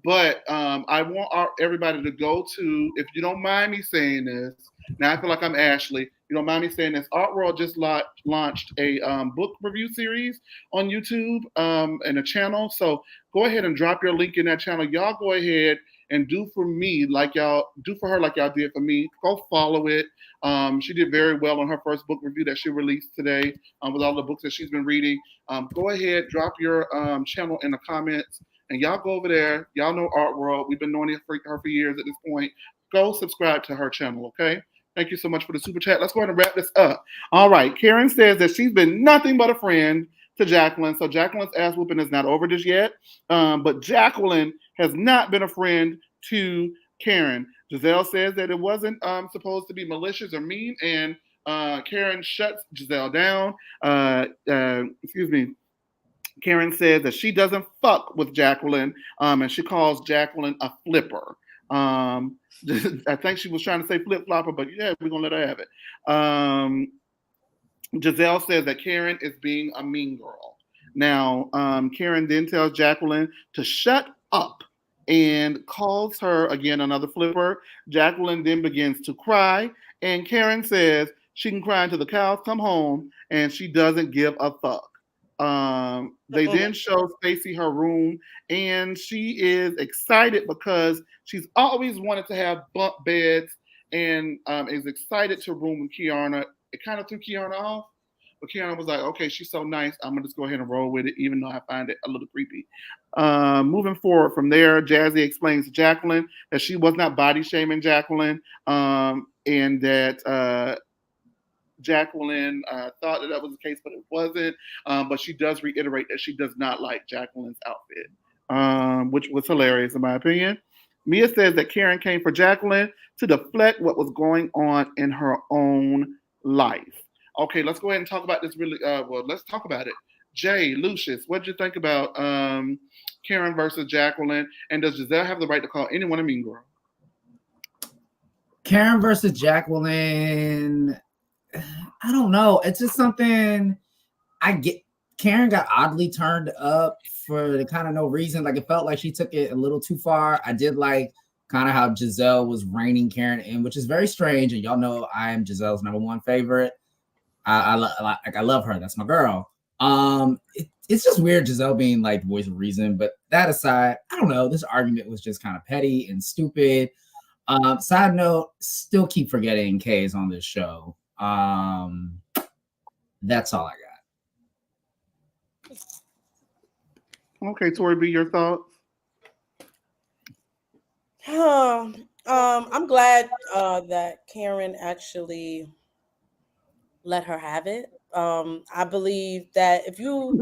but I want everybody to go to, if you don't mind me saying this, now I feel like I'm Ashley, you don't mind me saying this, Art World just launched a book review series on YouTube and a channel. So go ahead and drop your link in that channel. Y'all go ahead and do for me like y'all do for her like y'all did for me. Go follow it. She did very well on her first book review that she released today with all the books that she's been reading. Go ahead, drop your channel in the comments, and y'all go over there. Y'all know Art World. We've been knowing her for years at this point. Go subscribe to her channel, okay? Thank you so much for the super chat. Let's go ahead and wrap this up. All right. Karen says that she's been nothing but a friend to Jacqueline. So Jacqueline's ass whooping is not over just yet. But Jacqueline has not been a friend to Karen. Giselle says that it wasn't supposed to be malicious or mean, and Karen shuts Giselle down. Excuse me. Karen says that she doesn't fuck with Jacqueline, and she calls Jacqueline a flipper. I think she was trying to say flip flopper, but yeah, we're gonna let her have it. Giselle says that Karen is being a mean girl. Now, Karen then tells Jacqueline to shut up and calls her again another flipper. Jacqueline then begins to cry, and Karen says she can cry until the cows come home, and she doesn't give a fuck. They then show Stacy her room, and she is excited because she's always wanted to have bunk beds, and is excited to room with Kiana. It kind of threw Kiana off, but Kiana was like, "Okay, she's so nice. I'm gonna just go ahead and roll with it, even though I find it a little creepy." Moving forward from there, Jazzy explains to Jacqueline that she was not body shaming Jacqueline, and that Jacqueline thought that was the case, but it wasn't. But she does reiterate that she does not like Jacqueline's outfit, which was hilarious in my opinion. Mia says that Karen came for Jacqueline to deflect what was going on in her own life. Okay, let's go ahead and talk about this really. Let's talk about it. Jay, Lucius, what did you think about Karen versus Jacqueline? And does Giselle have the right to call anyone a mean girl? Karen versus Jacqueline. I don't know. It's just something I get. Karen got oddly turned up for the kind of no reason. Like it felt like she took it a little too far. I did like kind of how Giselle was reining Karen in, which is very strange. And y'all know I am Giselle's #1 favorite. I love her. That's my girl. It's just weird Giselle being like the voice of reason. But that aside, I don't know. This argument was just kind of petty and stupid. Side note, still keep forgetting Kay is on this show. That's all I got. Okay, Tori B, your thoughts? I'm glad that Karen actually let her have it. I believe that if you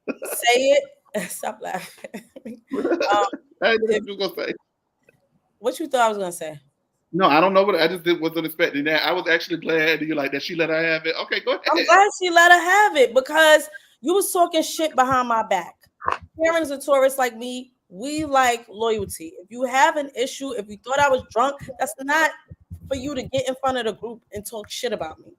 say it, stop laughing. What you thought I was gonna say? No, I don't know what I just wasn't expecting that. I was actually glad you like that she let her have it. Okay, go ahead. I'm glad she let her have it because you was talking shit behind my back. Karen's a tourist like me. We like loyalty. If you have an issue, if you thought I was drunk, that's not for you to get in front of the group and talk shit about me.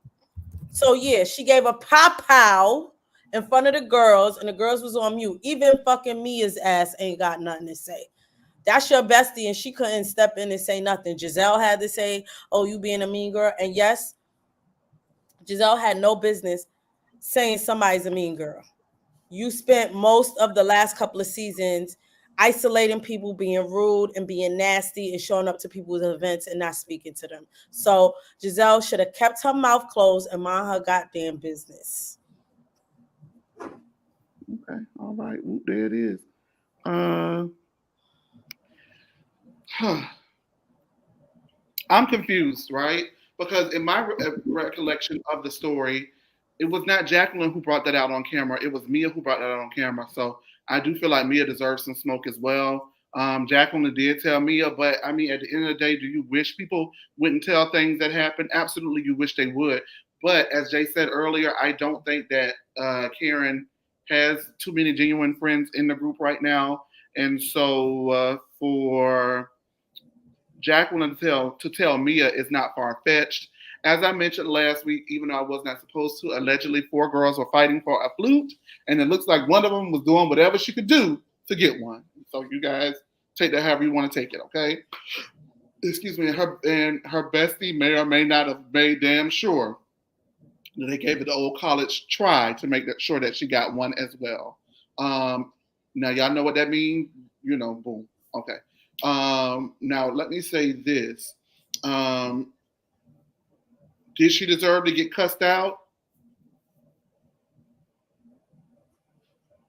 So yeah, she gave a pow in front of the girls, and the girls was on mute. Even fucking Mia's ass ain't got nothing to say. That's your bestie, and she couldn't step in and say nothing. Giselle had to say, "Oh, you being a mean girl." And yes, Giselle had no business saying somebody's a mean girl. You spent most of the last couple of seasons isolating people, being rude and being nasty and showing up to people's events and not speaking to them. So Giselle should have kept her mouth closed and mind her goddamn business. Okay, all right. Ooh, there it is. I'm confused, right? Because in my recollection of the story, it was not Jacqueline who brought that out on camera. It was Mia who brought that out on camera. So I do feel like Mia deserves some smoke as well. Jacqueline did tell Mia, but I mean, at the end of the day, do you wish people wouldn't tell things that happen? Absolutely, you wish they would. But as Jay said earlier, I don't think that Karen has too many genuine friends in the group right now. And so for Jacqueline to tell Mia is not far fetched. As I mentioned last week, even though I was not supposed to, allegedly 4 girls were fighting for a flute, and it looks like one of them was doing whatever she could do to get one. So you guys take that however you want to take it, okay? Excuse me. Her bestie may or may not have made damn sure that they gave it the old college try to make sure that she got one as well. Now y'all know what that means. You know, boom. Okay. Now let me say this. Did she deserve to get cussed out?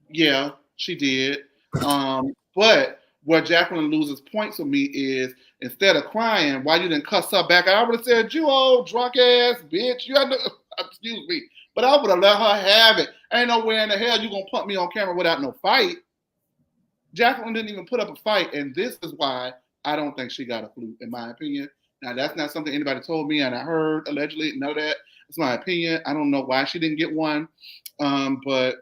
Yeah, she did. But where Jacqueline loses points with me is instead of crying, why you didn't cuss her back? I would have said, you old drunk ass bitch. You had to, excuse me. But I would have let her have it. Ain't no way in the hell you gonna put me on camera without no fight. Jacqueline didn't even put up a fight, and this is why I don't think she got a flute, in my opinion. Now, that's not something anybody told me and I heard, allegedly. None of that. It's my opinion. I don't know why she didn't get one. But,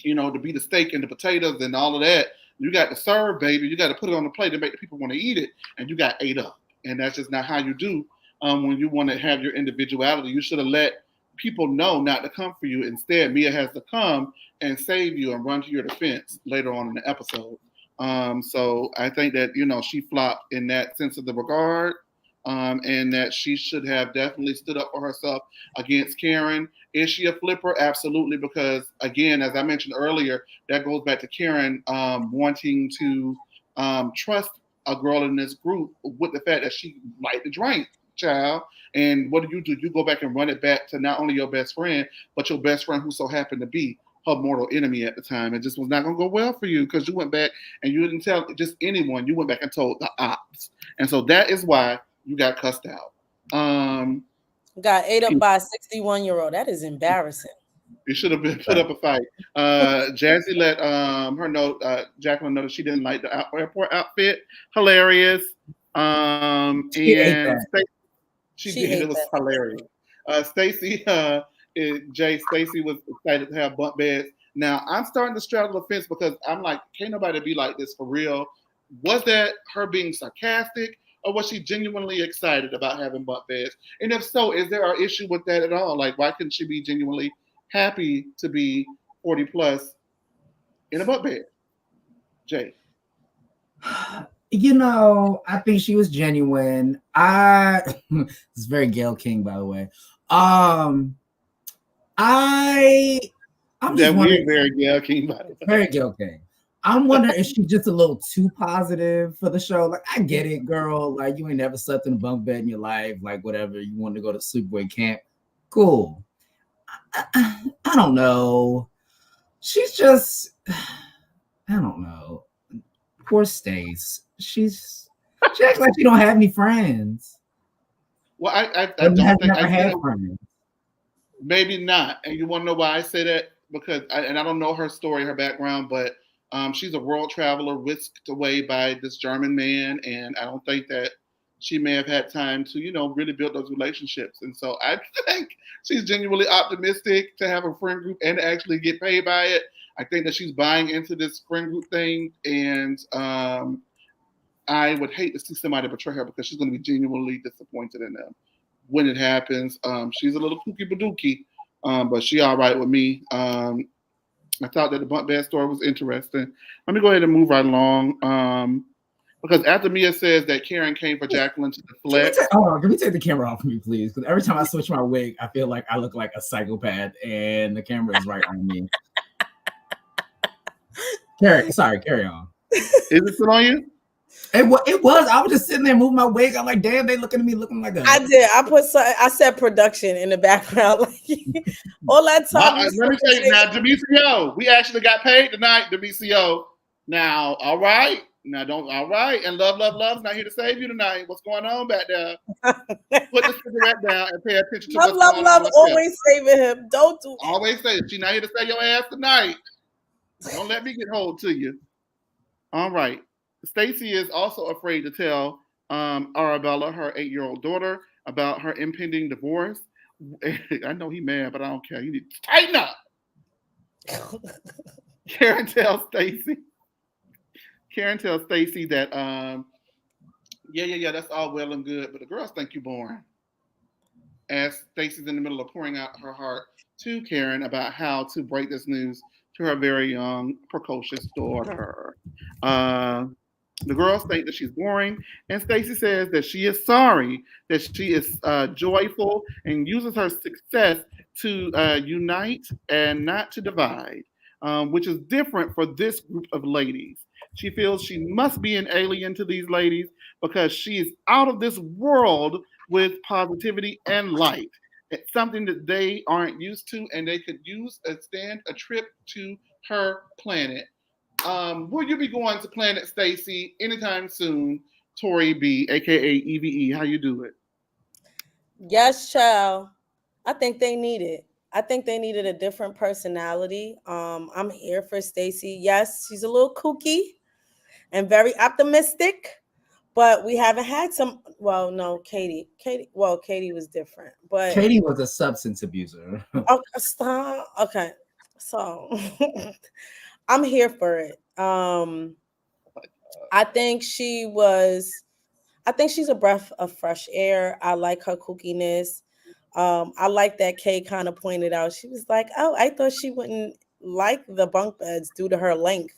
you know, to be the steak and the potatoes and all of that, you got to serve, baby. You got to put it on the plate to make the people want to eat it, and you got ate up. And that's just not how you do when you want to have your individuality. You should have let people know not to come for you. Instead, Mia has to come and save you and run to your defense later on in the episode. So I think that, you know, she flopped in that sense of the regard. And that she should have definitely stood up for herself against Karen. Is she a flipper? Absolutely, because again, as I mentioned earlier, that goes back to Karen wanting to trust a girl in this group with the fact that she liked to drink, child. And what do? You go back and run it back to not only your best friend, but your best friend who so happened to be her mortal enemy at the time. It just was not going to go well for you because you went back and you didn't tell just anyone. You went back and told the ops. And so that is why you got cussed out. Got ate up by a 61-year-old. That is embarrassing. You should have been put up a fight. Jazzy let her know, Jacqueline know that she didn't like the airport outfit. Hilarious. And she did. It was hilarious. Stacy, Stacy was excited to have bunk beds. Now I'm starting to straddle the fence because I'm like, can't nobody be like this for real. Was that her being sarcastic? Or was she genuinely excited about having bunk beds? And if so, is there an issue with that at all? Like, why couldn't she be genuinely happy to be 40 plus in a bunk bed? Jay. You know, I think she was genuine. It's very Gail King, by the way. I'm just wondering. Very Gail King, by the way. Very Gail King. I'm wondering if she's just a little too positive for the show. Like, I get it, girl. Like, you ain't never slept in a bunk bed in your life. Like, whatever. You wanted to go to sleepaway camp. Cool. I don't know. She's just, I don't know. Poor Stace. She acts like she don't have any friends. Well, I don't think I had friends. Maybe not. And you want to know why I say that? Because I don't know her story, her background, but she's a world traveler whisked away by this German man, and I don't think that she may have had time to, you know, really build those relationships. And so I think she's genuinely optimistic to have a friend group and actually get paid by it. I think that she's buying into this friend group thing, and I would hate to see somebody betray her because she's going to be genuinely disappointed in them when it happens. She's a little kooky badookie, but she all right with me. I thought that the bunk bed story was interesting. Let me go ahead and move right along. Because after Mia says that Karen came for Jacqueline to deflect. Can we take the camera off of me, please? Because every time I switch my wig, I feel like I look like a psychopath, and the camera is right on me. Carry on. Is it still on you? It was. I was just sitting there moving my wig. I'm like, damn, they looking at me looking like a. I did. I said production in the background. Like all that time. Let me tell you now, WCO. We actually got paid tonight, WCO. Now, all right. Now don't all right. And love's not here to save you tonight. What's going on back there? Put the cigarette down and pay attention to what's going on. Love always saving him. Don't do that. Always say she's not here to save your ass tonight. Don't let me get hold to you. All right. Stacy is also afraid to tell Arabella, her 8-year-old daughter, about her impending divorce. I know he's mad, but I don't care. You need to tighten up. Karen tells Stacy that yeah, that's all well and good, but the girls think you boring. As Stacy's in the middle of pouring out her heart to Karen about how to break this news to her very young, precocious daughter. The girls think that she's boring, and Stacy says that she is sorry, that she is joyful, and uses her success to unite and not to divide, which is different for this group of ladies. She feels she must be an alien to these ladies because she is out of this world with positivity and light. It's something that they aren't used to, and they could use stand a trip to her planet. Will you be going to Planet Stacy anytime soon? Tori B, aka EVE. How you do it? Yes, child. I think they need it. I think they needed a different personality. I'm here for Stacy. Yes, she's a little kooky and very optimistic, but we haven't had some. Well, no, Katie. Well, Katie was different, but Katie was a substance abuser. okay, stop. Okay, so I'm here for it. I think she was. I think she's a breath of fresh air. I like her kookiness. I like that Kay kind of pointed out. She was like, "Oh, I thought she wouldn't like the bunk beds due to her length."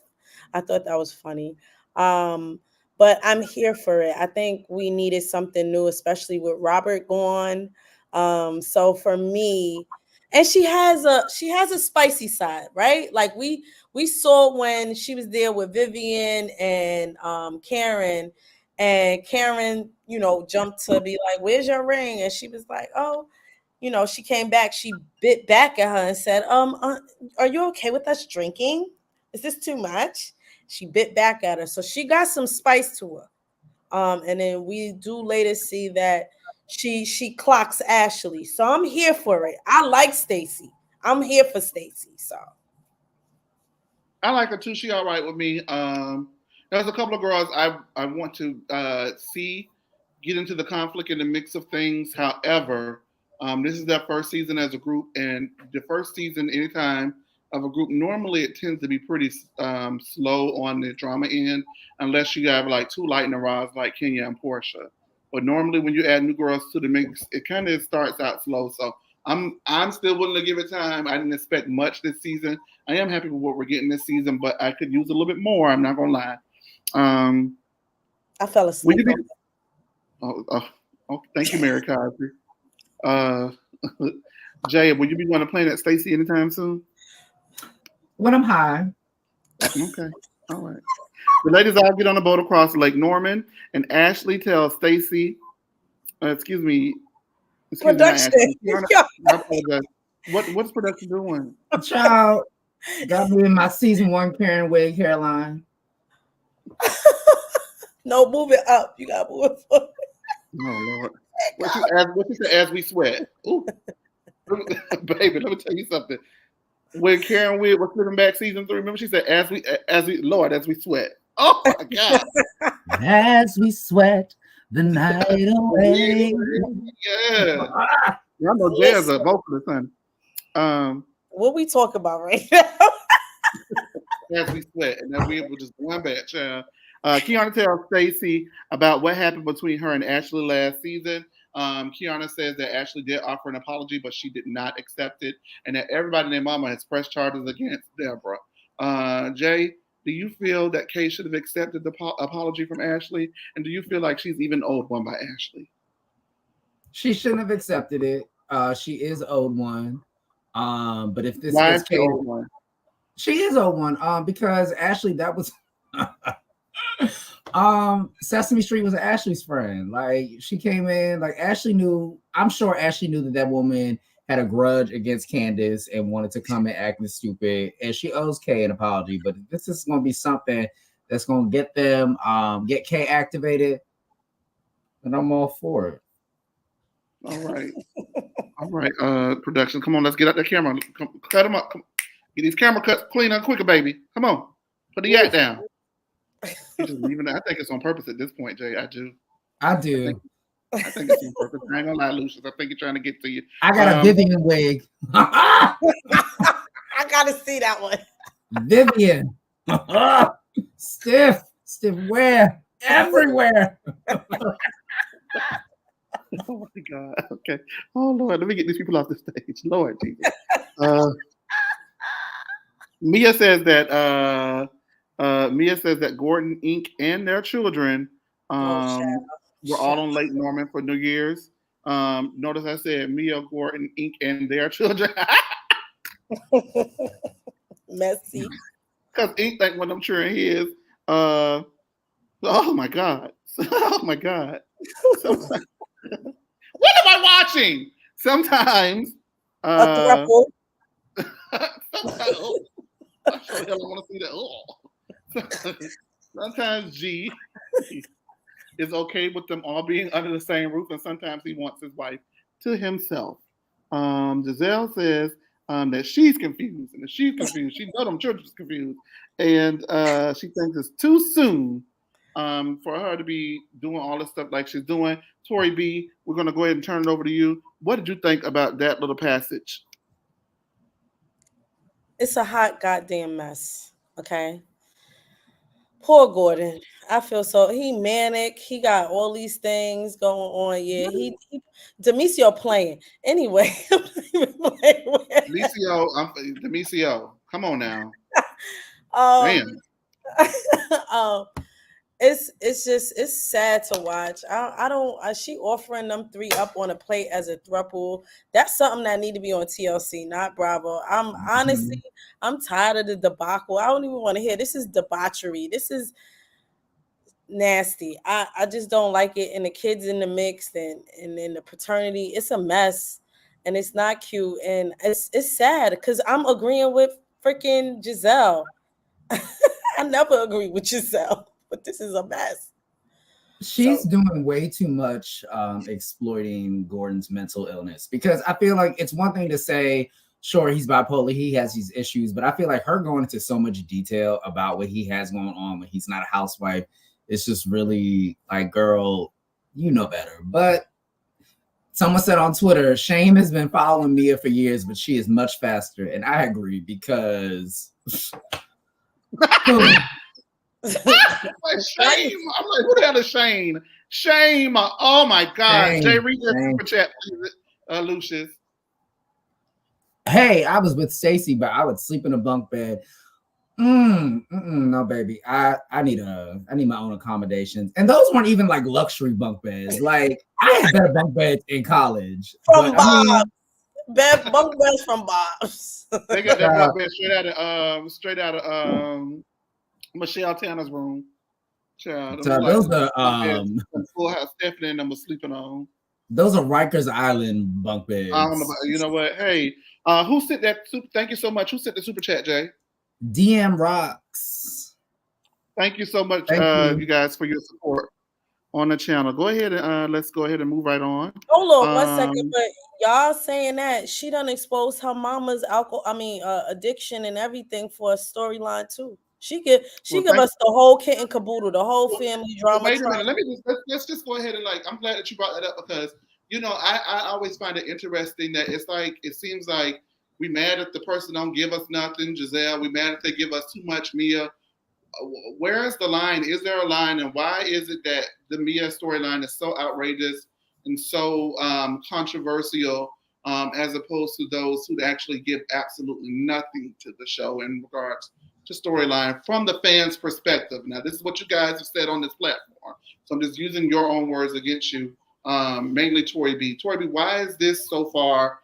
I thought that was funny. But I'm here for it. I think we needed something new, especially with Robert gone. So for me, and she has a spicy side, right? Like we saw when she was there with Vivian and Karen, and Karen, jumped to be like, "Where's your ring?" And she was like, "Oh." She came back, she bit back at her and said, are you okay with us drinking? Is this too much? She bit back at her. So she got some spice to her. And then we do later see that she clocks Ashley. So I'm here for it. I like Stacy. I'm here for Stacy. So I like her too. She all right with me. There's a couple of girls I want to see get into the conflict in the mix of things. However, this is their first season as a group, and the first season, anytime of a group, normally it tends to be pretty slow on the drama end, unless you have like two lightning rods like Kenya and Portia. But normally, when you add new girls to the mix, it kind of starts out slow. So I'm still willing to give it time. I didn't expect much this season. I am happy with what we're getting this season, but I could use a little bit more. I'm not gonna lie. I fell asleep. Be, thank you, Mary Cosby. Jay, will you be going to Planet Stacy anytime soon? When I'm high. Okay, all right. The ladies all get on a boat across Lake Norman, and Ashley tells Stacy, excuse me, production. I apologize. What's production doing? Child, got me in my season 1 Karen wig hairline. No, move it up. You gotta move it forward. Oh Lord. What you said as we sweat. Ooh. Baby, let me tell you something. When Karen Wig was sitting back season 3, remember she said as we sweat. Oh my God. As we sweat the night away. Yeah. Y'all know Jay is a vocalist, honey. What we talk about right now? As we sweat, and then we were just going back, child. Kiana tells Stacy about what happened between her and Ashley last season. Kiana says that Ashley did offer an apology, but she did not accept it, and that everybody and their mama has pressed charges against Deborah. Jay, do you feel that Kay should have accepted the apology from Ashley? And do you feel like she's even owed one by Ashley? She shouldn't have accepted it. She is owed one. But if this Why is Kay, owed one? She is owed one. Because Ashley, that was Sesame Street was Ashley's friend. Like, she came in, like, I'm sure Ashley knew that woman had a grudge against Candace and wanted to come and acting stupid, and she owes Kay an apology. But if this is going to be something that's going to get them get Kay activated, then I'm all for it. All right. Production, come on, let's get out the camera. Cut them up. Get these camera cuts clean and quicker, baby. Come on, put the yak down. He's just leaving it. I think it's on purpose at this point, Jay. I do. I think it's on purpose. I ain't gonna lie, Lucius. I think he's trying to get to you. I got a Vivian wig. I gotta see that one. Vivian. Stiff wear everywhere. Oh my God. Okay. Oh Lord, let me get these people off the stage. Lord Jesus. Mia says that Gordon Inc. and their children were all on Lake Norman for New Year's. Notice I said Mia, Gordon Inc. and their children. Messy. Because Inc. think one of them cheering his. Oh my God. Oh my God. What am I watching? Sometimes. A throuple. Sometimes. I want to see that. Oh. Sometimes G is okay with them all being under the same roof, and sometimes he wants his wife to himself. Giselle says that she's confused, and if she's confused, she know them children's confused, and she thinks it's too soon for her to be doing all this stuff like she's doing. Tori B, we're gonna go ahead and turn it over to you. What did you think about that little passage? It's a hot goddamn mess. Okay. Poor Gordon. I feel so he manic. He got all these things going on. Yeah, he Demisio playing. Anyway, I'm not even playing with- Demisio, come on now. um, Damn. um, it's sad to watch. I don't. She offering them three up on a plate as a throuple. That's something that need to be on TLC, not Bravo. I'm honestly, I'm tired of the debacle. I don't even want to hear. This is debauchery. This is nasty. I just don't like it. And the kids in the mix and then the paternity, it's a mess, and it's not cute, and it's sad because I'm agreeing with freaking Giselle. I never agree with Giselle, but this is a mess. She's doing way too much exploiting Gordon's mental illness, because I feel like it's one thing to say, sure, he's bipolar, he has these issues, but I feel like her going into so much detail about what he has going on when he's not a housewife, it's just really like, girl, you know better. But someone said on Twitter, Shame has been following Mia for years, but she is much faster. And I agree, because Like Shame. I'm like, who the hell is Shane? Shame. Oh my God. Shame. Jay, read that super chat, Lucius. Hey, I was with Stacy, but I would sleep in a bunk bed. No, baby. I need my own accommodations. And those weren't even like luxury bunk beds. Like, I had better bunk beds in college. From Bob's. Bunk beds from Bob's. They got that bunk bed straight out of Michelle Tanner's room. Child, so those are Full House Stephanie and them was sleeping on. Those are Rikers Island bunk beds. You know what? Hey, who sent that? Thank you so much. Who sent the super chat, Jay? DM Rocks. Thank you so much, you guys, for your support on the channel. Go ahead and let's go ahead and move right on. Hold on 1 second, but y'all saying that she done exposed her mama's addiction and everything for a storyline too. She give us the whole kit and caboodle, the whole family drama. Wait a minute. Let's just go ahead and I'm glad that you brought that up, because I always find it interesting that it's like, it seems like we mad if the person don't give us nothing, Giselle. We mad if they give us too much, Mia. Where is the line? Is there a line? And why is it that the Mia storyline is so outrageous and so controversial, as opposed to those who actually give absolutely nothing to the show in regards to storyline from the fans' perspective? Now, this is what you guys have said on this platform, so I'm just using your own words against you, mainly Tori B. Tori B, why is this so far?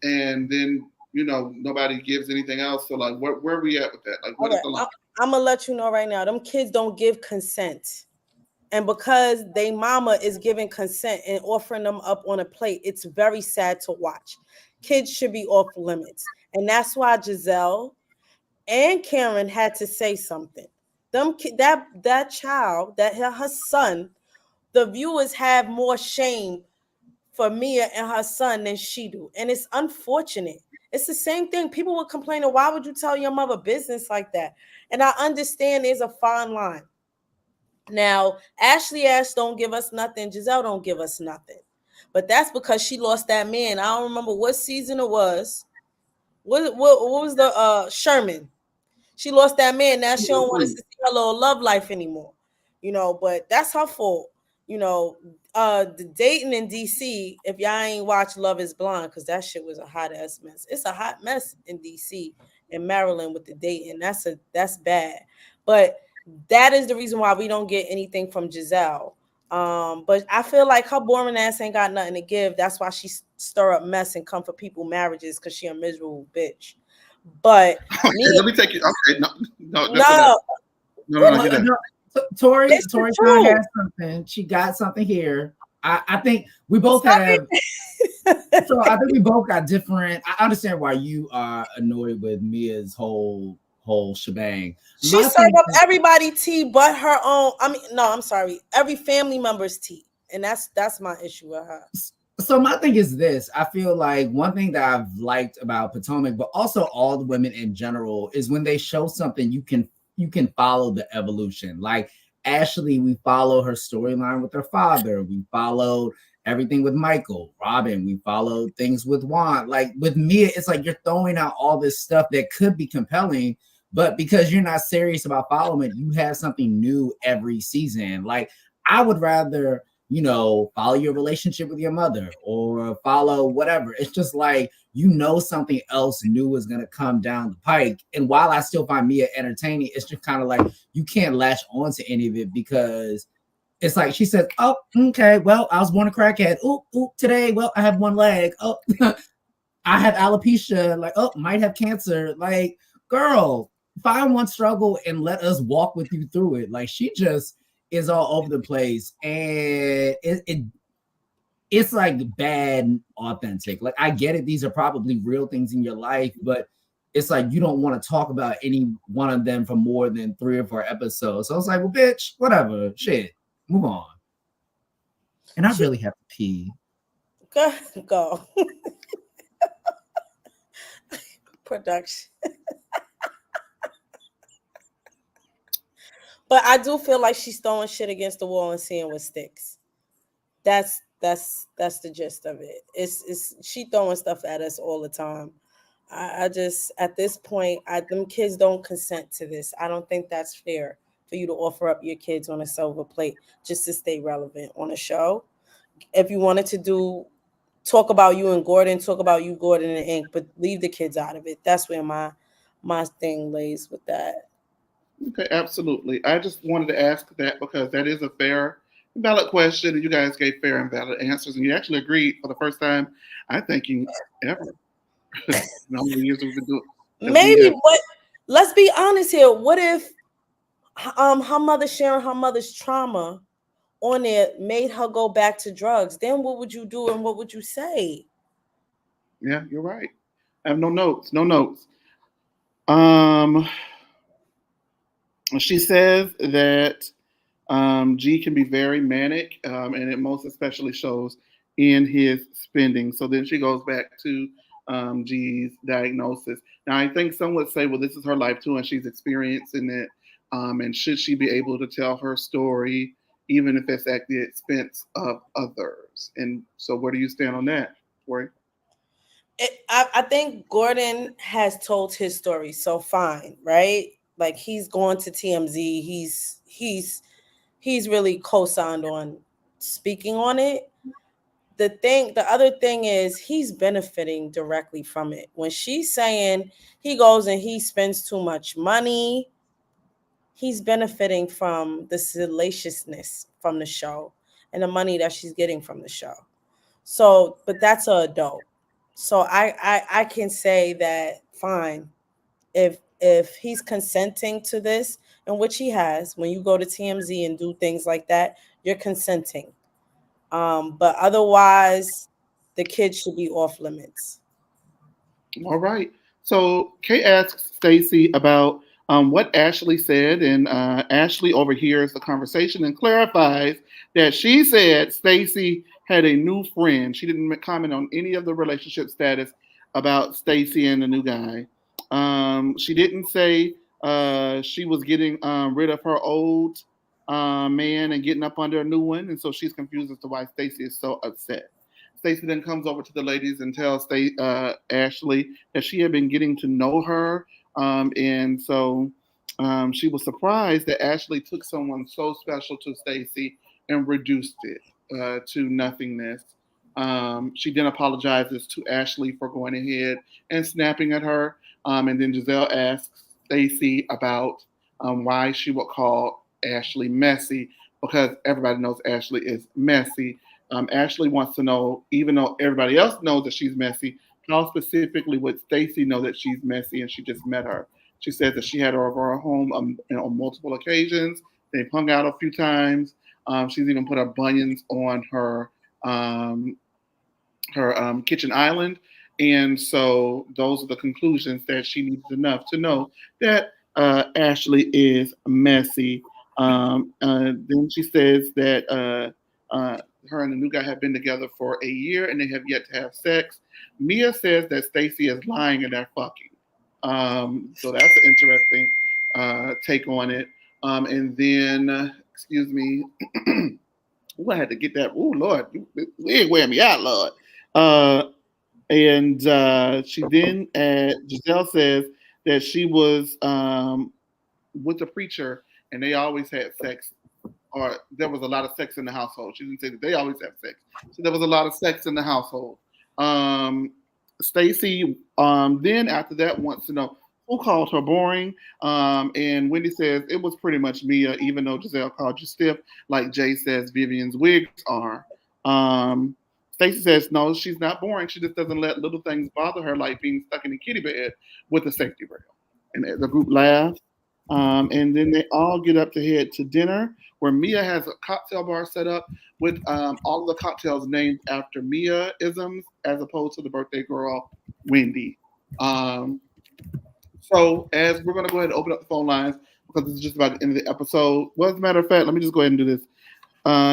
And then nobody gives anything else. So like, where are we at with that? Like, what is the line? I'm gonna let you know right now. Them kids don't give consent, and because they mama is giving consent and offering them up on a plate, it's very sad to watch. Kids should be off limits, and that's why Giselle and Karen had to say something. That child, her son, the viewers have more shame for Mia and her son than she do, and it's unfortunate. It's the same thing. People were complaining, why would you tell your mother business like that? And I understand there's a fine line. Now, Ashley Ash don't give us nothing. Giselle don't give us nothing. But that's because she lost that man. I don't remember what season it was. What was the Sherman? She lost that man. Now she don't want us to see her little love life anymore. But that's her fault. The dating in DC, if y'all ain't watch Love is Blind, because that shit was a hot ass mess. It's a hot mess in DC and Maryland with the dating. That's bad. But that is the reason why we don't get anything from Giselle. But I feel like her boring ass ain't got nothing to give. That's why she stir up mess and come for people marriages, because she a miserable bitch. But let me take you. Okay, no. Tori has something. She got something here. I think we both have. So I think we both got different. I understand why you are annoyed with Mia's whole whole shebang. She served up everybody tea but her own. I mean, no, I'm sorry, every family member's tea, and that's my issue with her. So my thing is this: I feel like one thing that I've liked about Potomac, but also all the women in general, is when they show something, you can follow the evolution. Like Ashley, we follow her storyline with her father. We followed everything with Michael, Robin. We followed things with Juan. Like with Mia, it's like you're throwing out all this stuff that could be compelling, but because you're not serious about following it, you have something new every season. Like I would rather, you know, follow your relationship with your mother or follow whatever. It's just like, you know, something else new is going to come down the pike. And while I still find Mia entertaining, it's just kind of like you can't latch onto any of it because it's like she says, oh, okay, well, I was born a crackhead. Ooh, today, well, I have one leg. Oh, I have alopecia. Like, oh, might have cancer. Like, girl, find one struggle and let us walk with you through it. Like, she just is all over the place, and it's like bad authentic. Like, I get it, these are probably real things in your life, but it's like you don't want to talk about any one of them for more than 3 or 4 episodes. So it's like, well, bitch, whatever, shit, move on. And I really have to pee. Go. Production. But I do feel like she's throwing shit against the wall and seeing what sticks. That's the gist of it. It's she throwing stuff at us all the time. I just at this point, them kids don't consent to this. I don't think that's fair for you to offer up your kids on a silver plate just to stay relevant on a show. If you wanted to talk about you and Gordon, talk about you, Gordon and Ink, but leave the kids out of it. That's where my thing lays with that. Okay, absolutely. I just wanted to ask that because that is a fair and valid question, and you guys gave fair and valid answers, and you actually agreed for the first time, I think, in ever. How many years we've been doing that we Maybe, have. but let's be honest here. What if her mother sharing her mother's trauma on it made her go back to drugs? Then what would you do and what would you say? Yeah, you're right. I have no notes. No notes. Um, she says that G can be very manic, and it most especially shows in his spending. So then she goes back to G's diagnosis. Now, I think some would say, well, this is her life too, and she's experiencing it. And should she be able to tell her story, even if it's at the expense of others? And so, where do you stand on that, Tori? I think Gordon has told his story, so fine, right? Like he's going to TMZ. He's really co-signed on speaking on it. The other thing is he's benefiting directly from it. When she's saying he goes and he spends too much money, he's benefiting from the salaciousness from the show and the money that she's getting from the show. So, but that's an adult. So I can say that fine. If he's consenting to this, and which he has, when you go to TMZ and do things like that, you're consenting. But otherwise, the kids should be off limits. All right. So Kay asks Stacy about what Ashley said, and Ashley overhears the conversation and clarifies that she said Stacy had a new friend. She didn't comment on any of the relationship status about Stacy and the new guy. She didn't say she was getting rid of her old man and getting up under a new one, and so she's confused as to why Stacy is so upset. Stacey then comes over to the ladies and tells Ashley that she had been getting to know her, and so she was surprised that Ashley took someone so special to Stacey and reduced it to nothingness. She then apologizes to Ashley for going ahead and snapping at her, and then Giselle asks Stacey about why she would call Ashley messy because everybody knows Ashley is messy. Ashley wants to know, even though everybody else knows that she's messy, how specifically would Stacy know that she's messy and she just met her? She says that she had her over her home on multiple occasions. They've hung out a few times. She's even put her bunions on um, her kitchen island. And so those are the conclusions that she needs enough to know that Ashley is messy. Then she says that her and the new guy have been together for a year and they have yet to have sex. Mia says that Stacy is lying and they're fucking. So that's an interesting take on it. And then, excuse me, I had to get that. Oh Lord, you ain't wearing me out, Lord. And she then, Giselle says that she was with the preacher and they always had sex, or there was a lot of sex in the household. She didn't say that they always have sex. So there was a lot of sex in the household. Stacy, then after that, wants to know who called her boring. And Wendy says it was pretty much Mia, even though Giselle called you stiff, like Jay says Vivian's wigs are. Stacy says no, she's not boring. She just doesn't let little things bother her, like being stuck in a kitty bed with a safety rail. And the group laughs. And then they all get up to head to dinner, where Mia has a cocktail bar set up with all of the cocktails named after Mia isms, as opposed to the birthday girl, Wendy. So, as we're going to go ahead and open up the phone lines because this is just about the end of the episode. Well, as a matter of fact, let me just go ahead and do this.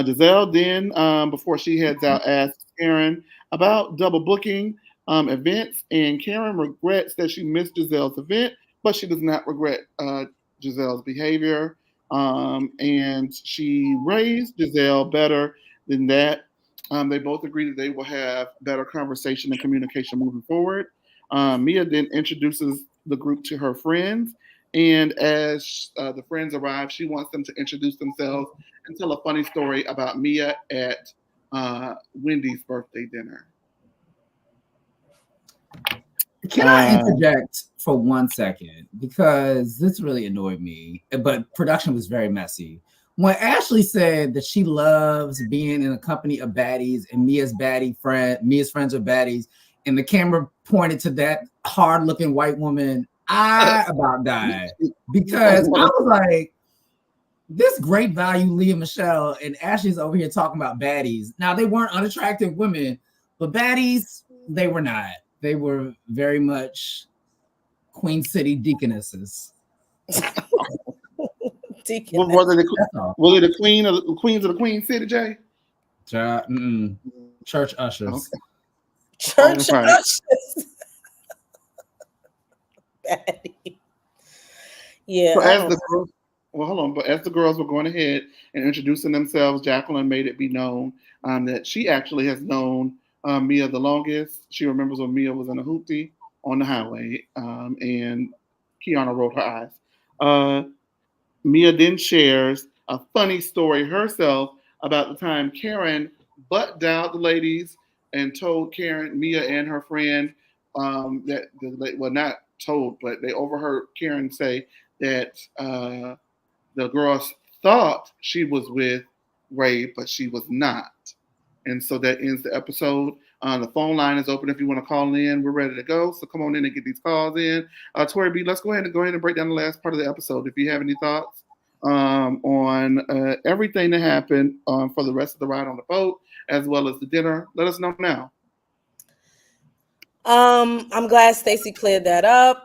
Giselle then, before she heads out, asks Karen about double booking events, and Karen regrets that she missed Giselle's event, but she does not regret Giselle's behavior. And she raised Giselle better than that. They both agree that they will have better conversation and communication moving forward. Mia then introduces the group to her friends. And as the friends arrive, she wants them to introduce themselves and tell a funny story about Mia at Wendy's birthday dinner. Can I interject for 1 second? Because this really annoyed me, but production was very messy. When Ashley said that she loves being in a company of baddies and Mia's friends are baddies, and the camera pointed to that hard-looking white woman, I about died. Because I was like, this great value Leah Michelle and Ashley's over here talking about baddies. Now, they weren't unattractive women, but baddies, they were not. They were very much Queen City deaconesses. Were they the queens of the Queen City, Jay? Church ushers. Okay. Church ushers. Yeah. So hold on. But as the girls were going ahead and introducing themselves, Jacqueline made it be known that she actually has known Mia the longest. She remembers when Mia was in a hoopty on the highway, and Kiana rolled her eyes. Mia then shares a funny story herself about the time Karen butt dialed the ladies and told Mia and her friend that not told, but they overheard Karen say that the girls thought she was with Ray, but she was not. And so that ends the episode. The phone line is open if you want to call in. We're ready to go. So come on in and get these calls in. Tori B, let's go ahead and break down the last part of the episode. If you have any thoughts on everything that happened for the rest of the ride on the boat, as well as the dinner, let us know now. I'm glad Stacy cleared that up.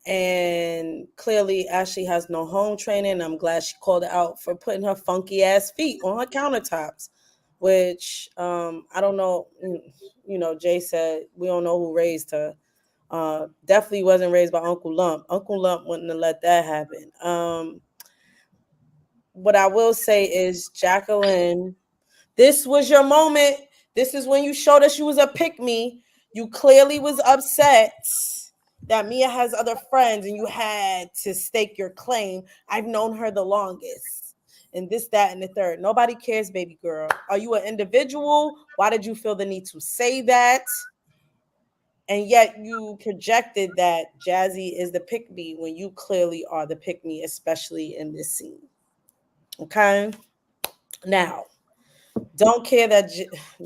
And clearly Ashley has no home training. I'm glad she called it out for putting her funky ass feet on her countertops, which I don't know. You know, Jay said we don't know who raised her. Definitely wasn't raised by Uncle Lump. Uncle Lump wouldn't have let that happen. What I will say is, Jacqueline, this was your moment. This is when you showed us you was a pick-me. You clearly was upset that Mia has other friends and you had to stake your claim. I've known her the longest. And this, that, and the third. Nobody cares, baby girl. Are you an individual? Why did you feel the need to say that? And yet you projected that Jazzy is the pick-me when you clearly are the pick-me, especially in this scene. Okay? Now, don't care that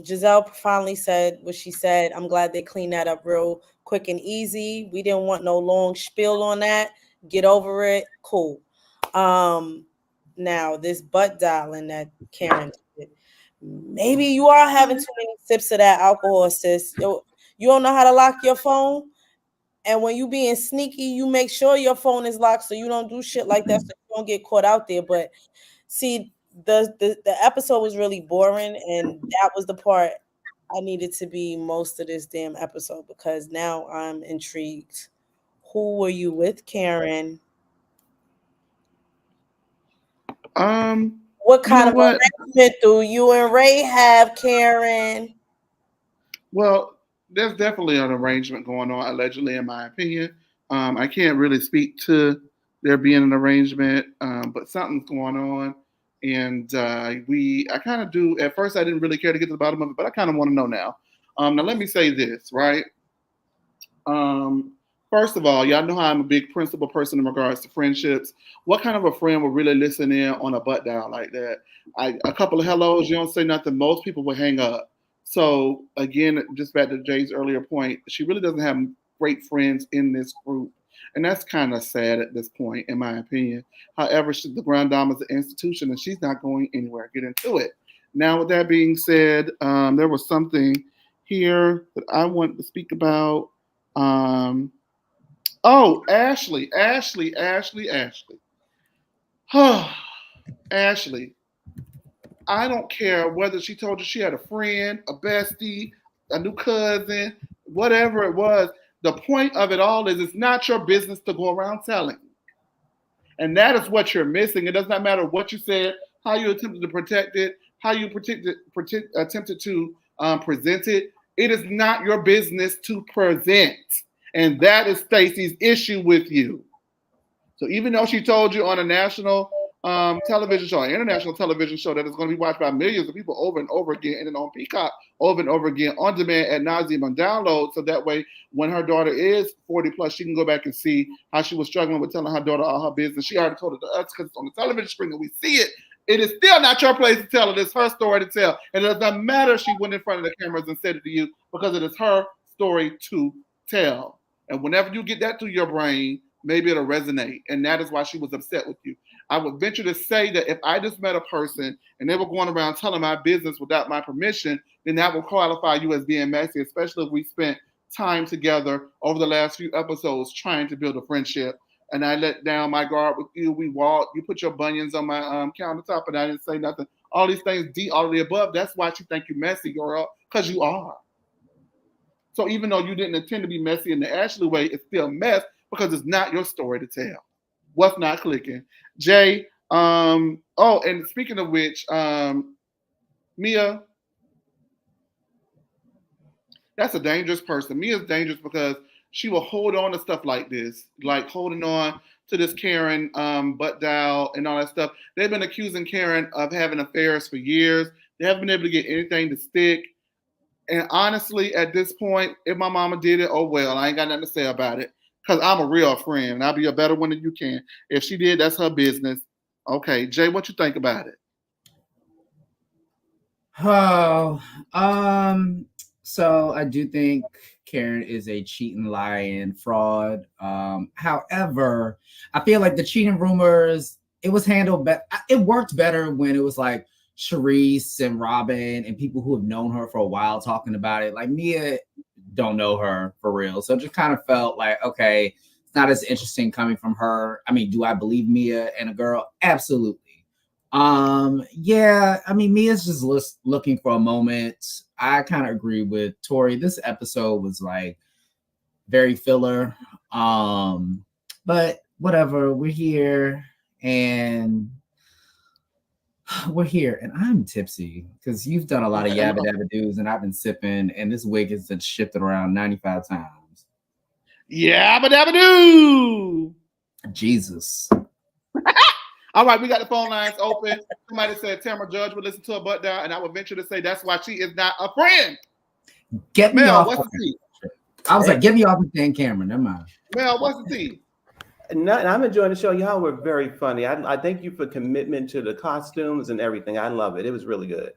Giselle finally said what she said. I'm glad they cleaned that up real quick and easy. We didn't want no long spiel on that. Get over it. Cool. Now, this butt dialing that Karen did. Maybe you are having too many sips of that alcohol, sis. You don't know how to lock your phone? And when you being sneaky, you make sure your phone is locked so you don't do shit like that, so you don't get caught out there. But see, the episode was really boring, and that was the part I needed to be most of this damn episode, because now I'm intrigued. Who were you with, Karen? What kind of arrangement do you and Ray have, Karen? Well, there's definitely an arrangement going on, allegedly, in my opinion. I can't really speak to there being an arrangement, but something's going on. And I kind of do. At first, I didn't really care to get to the bottom of it, but I kind of want to know now. Now, let me say this, right? First of all, y'all know how I'm a big principle person in regards to friendships. What kind of a friend would really listen in on a butt down like that? A couple of hellos, you don't say nothing. Most people would hang up. So again, just back to Jay's earlier point, she really doesn't have great friends in this group, and that's kind of sad at this point, in my opinion. However, the Grand Dame is an institution, and she's not going anywhere. Get into it. Now, with that being said, there was something here that I wanted to speak about. Oh, Ashley. Ashley. I don't care whether she told you she had a friend, a bestie, a new cousin, whatever it was. The point of it all is it's not your business to go around telling. And that is what you're missing. It does not matter what you said, how you attempted to protect it, how you attempted to present it. It is not your business to present. And that is Stacy's issue with you. So even though she told you on a national television show, an international television show that is going to be watched by millions of people over and over again, and then on Peacock over and over again, on demand, ad nauseum, on download, so that way when her daughter is 40 plus, she can go back and see how she was struggling with telling her daughter all her business. She already told it to us because it's on the television screen and we see it. It is still not your place to tell it. It's her story to tell. And it doesn't matter if she went in front of the cameras and said it to you, because it is her story to tell. And whenever you get that to your brain, maybe it'll resonate. And that is why she was upset with you. I would venture to say that if I just met a person and they were going around telling my business without my permission, then that will qualify you as being messy, especially if we spent time together over the last few episodes trying to build a friendship. And I let down my guard with you. We walked. You put your bunions on my countertop, and I didn't say nothing. All these things, all of the above. That's why she think you messy, girl, because you are. So even though you didn't intend to be messy in the Ashley way, it's still mess because it's not your story to tell. What's not clicking? Jay, and speaking of which, Mia, that's a dangerous person. Mia's dangerous because she will hold on to stuff like this, like holding on to this Karen butt dial and all that stuff. They've been accusing Karen of having affairs for years. They haven't been able to get anything to stick. And honestly, at this point, if my mama did it, oh well, I ain't got nothing to say about it. Because I'm a real friend, and I'll be a better one than you can. If she did, that's her business. Okay, Jay, what you think about it? Oh, so I do think Karen is a cheating, lying fraud. However, I feel like the cheating rumors, it was handled better. It worked better when it was like Charisse and Robin and people who have known her for a while talking about it. Like Mia don't know her for real. So it just kind of felt like, okay, it's not as interesting coming from her. I mean, do I believe Mia and a girl? Absolutely. Yeah, I mean, Mia's just looking for a moment. I kind of agree with Tori. This episode was like very filler. But whatever, we're here and I'm tipsy because you've done a lot of yabba dabba doos and I've been sipping, and this wig has been shifted around 95 times. Yabba dabba doo. Jesus. All right, we got the phone lines open. Somebody said Tamara Judge would listen to a butt down, and I would venture to say that's why she is not a friend. Get me off. What's the tea? I was like, get me off the damn camera. Never mind. Mel, what's the tea? I'm enjoying the show. Y'all were very funny. I thank you for commitment to the costumes and everything. I love it. It was really good.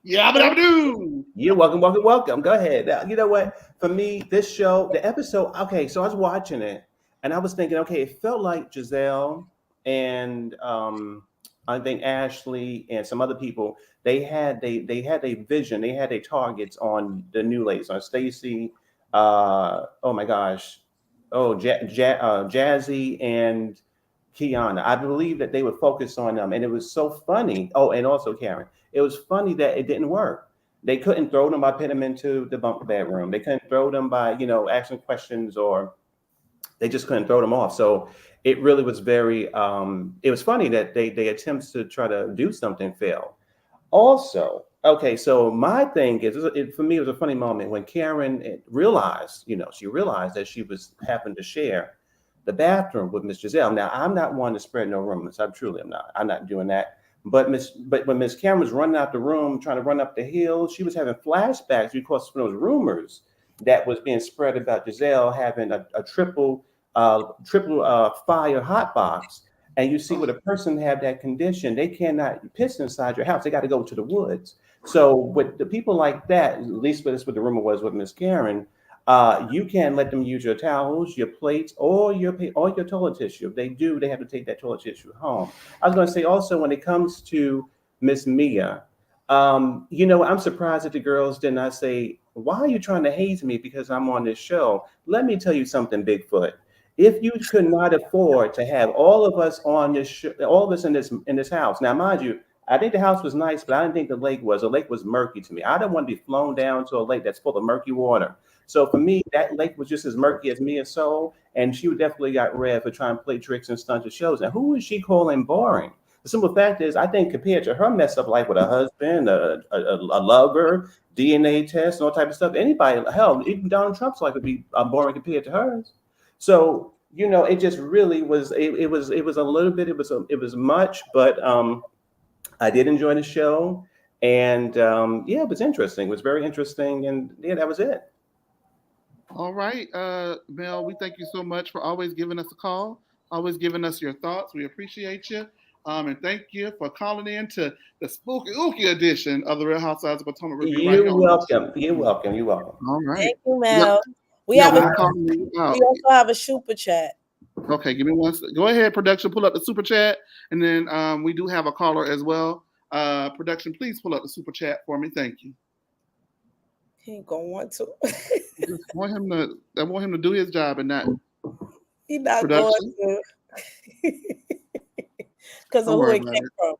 Yabba dabba doo. You're welcome. Go ahead. Now, you know what? For me, this show, the episode, okay, so I was watching it and I was thinking, okay, it felt like Giselle and I think Ashley and some other people, they had a vision, they had their targets on the new ladies, on Stacy, oh my gosh, Jazzy and Kiana. I believe that they would focus on them, and it was so funny. Oh, and also Karen. It was funny that it didn't work. They couldn't throw them by putting them into the bunk bedroom. They couldn't throw them by asking questions, or they just couldn't throw them off. So it really was very. It was funny that they attempts to try to do something fail. Also, okay, so my thing is, for me, it was a funny moment when Karen realized, she realized that she was having to share the bathroom with Miss Giselle. Now, I'm not one to spread no rumors. I truly am not. I'm not doing that. But when Miss Karen was running out the room, trying to run up the hill, she was having flashbacks because of those rumors that was being spread about Giselle having a triple fire hot box. And you see, when a person have that condition, they cannot piss inside your house. They got to go to the woods. So with the people like that, at least that's what the rumor was with Miss Karen, you can't let them use your towels, your plates, or your toilet tissue. If they do, they have to take that toilet tissue home. I was going to say also, when it comes to Miss Mia, I'm surprised that the girls did not say, "Why are you trying to haze me because I'm on this show?" Let me tell you something, Bigfoot. If you could not afford to have all of us on this show, all of us in this house. Now, mind you, I think the house was nice, but I didn't think the lake was. The lake was murky to me. I didn't want to be flown down to a lake that's full of murky water. So for me, that lake was just as murky as Mia's soul, and she definitely got red for trying to play tricks and stunts and shows. And who is she calling boring? The simple fact is, I think compared to her mess up life with a husband, a lover, DNA test, and all type of stuff, anybody, hell, even Donald Trump's life would be boring compared to hers. So it just really was. It was a little bit. It was much, but I did enjoy the show, and it was interesting. It was very interesting, and yeah, that was it. All right, Mel, we thank you so much for always giving us a call, always giving us your thoughts. We appreciate you. And thank you for calling in to the spooky ooky edition of the Real Housewives of Potomac review. You're welcome. You're welcome. You're welcome. All right. Thank you, Mel. We also have a super chat. Okay, give me one. Go ahead, production. Pull up the super chat, and then we do have a caller as well. Production, please pull up the super chat for me. Thank you. He ain't gonna want to. I want him to do his job and not. He's not production. Going to. Because of who it came from.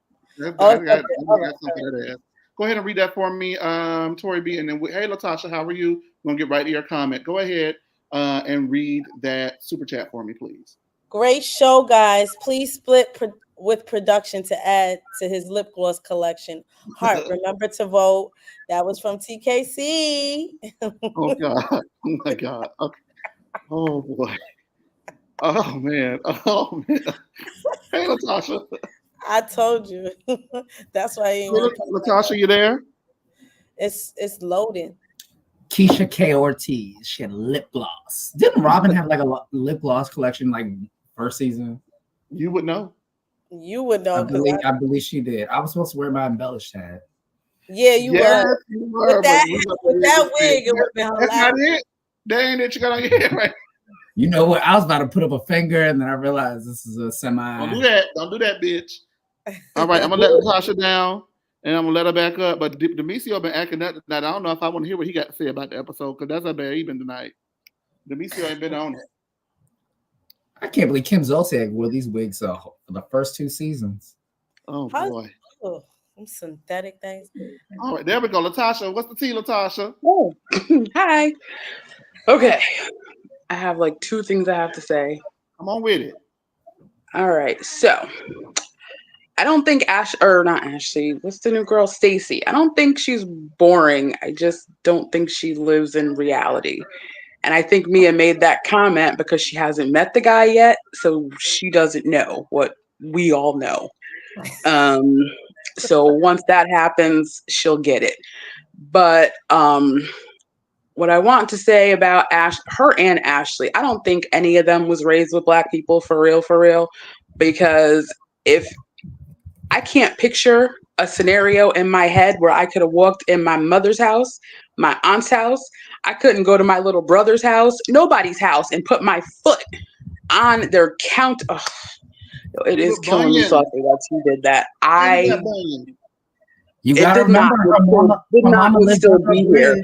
Go ahead and read that for me, Tori B. And then, hey, Latasha, how are you? We're going to get right to your comment. Go ahead and read that super chat for me, please. Great show, guys. Please split with production to add to his lip gloss collection. Heart, remember to vote. That was from TKC. Oh, God. Oh, my God. Okay. Oh, boy. Oh, man. Oh, man. Hey, Latasha. I told you. That's why he ain't Latasha, you there? It's loading. Keisha K. Ortiz. She had lip gloss. Didn't Robin have like a lip gloss collection like first season? You would know. You would know. I believe she did. I was supposed to wear my embellished hat. Yeah, you were. With that wig, it would have been hilarious. That's not it. That ain't it you got on your head, right? You know what? I was about to put up a finger, and then I realized this is a semi. Don't do that. Don't do that, bitch. All right, I'm gonna let Latasha down, and I'm gonna let her back up. But Demisio been acting that tonight. I don't know if I want to hear what he got to say about the episode, because that's how bad he been tonight. Demisio ain't been on it. I can't believe Kim Zolciak wore these wigs for the first 2 seasons. Oh boy. Some synthetic things. All right, there we go. Latasha, what's the tea, Latasha? Oh, hi. Okay. I have like 2 things I have to say. Come on with it. All right. So I don't think not Ashley. What's the new girl? Stacy. I don't think she's boring. I just don't think she lives in reality. And I think Mia made that comment because she hasn't met the guy yet. So she doesn't know what we all know. So once that happens, she'll get it. But what I want to say about her and Ashley, I don't think any of them was raised with Black people for real, because if I can't picture a scenario in my head where I could have walked in my mother's house, my aunt's house, I couldn't go to my little brother's house, nobody's house, and put my foot on their counter. Oh, it is killing me softly that she did that. You gotta remember her mama lived under the bridge.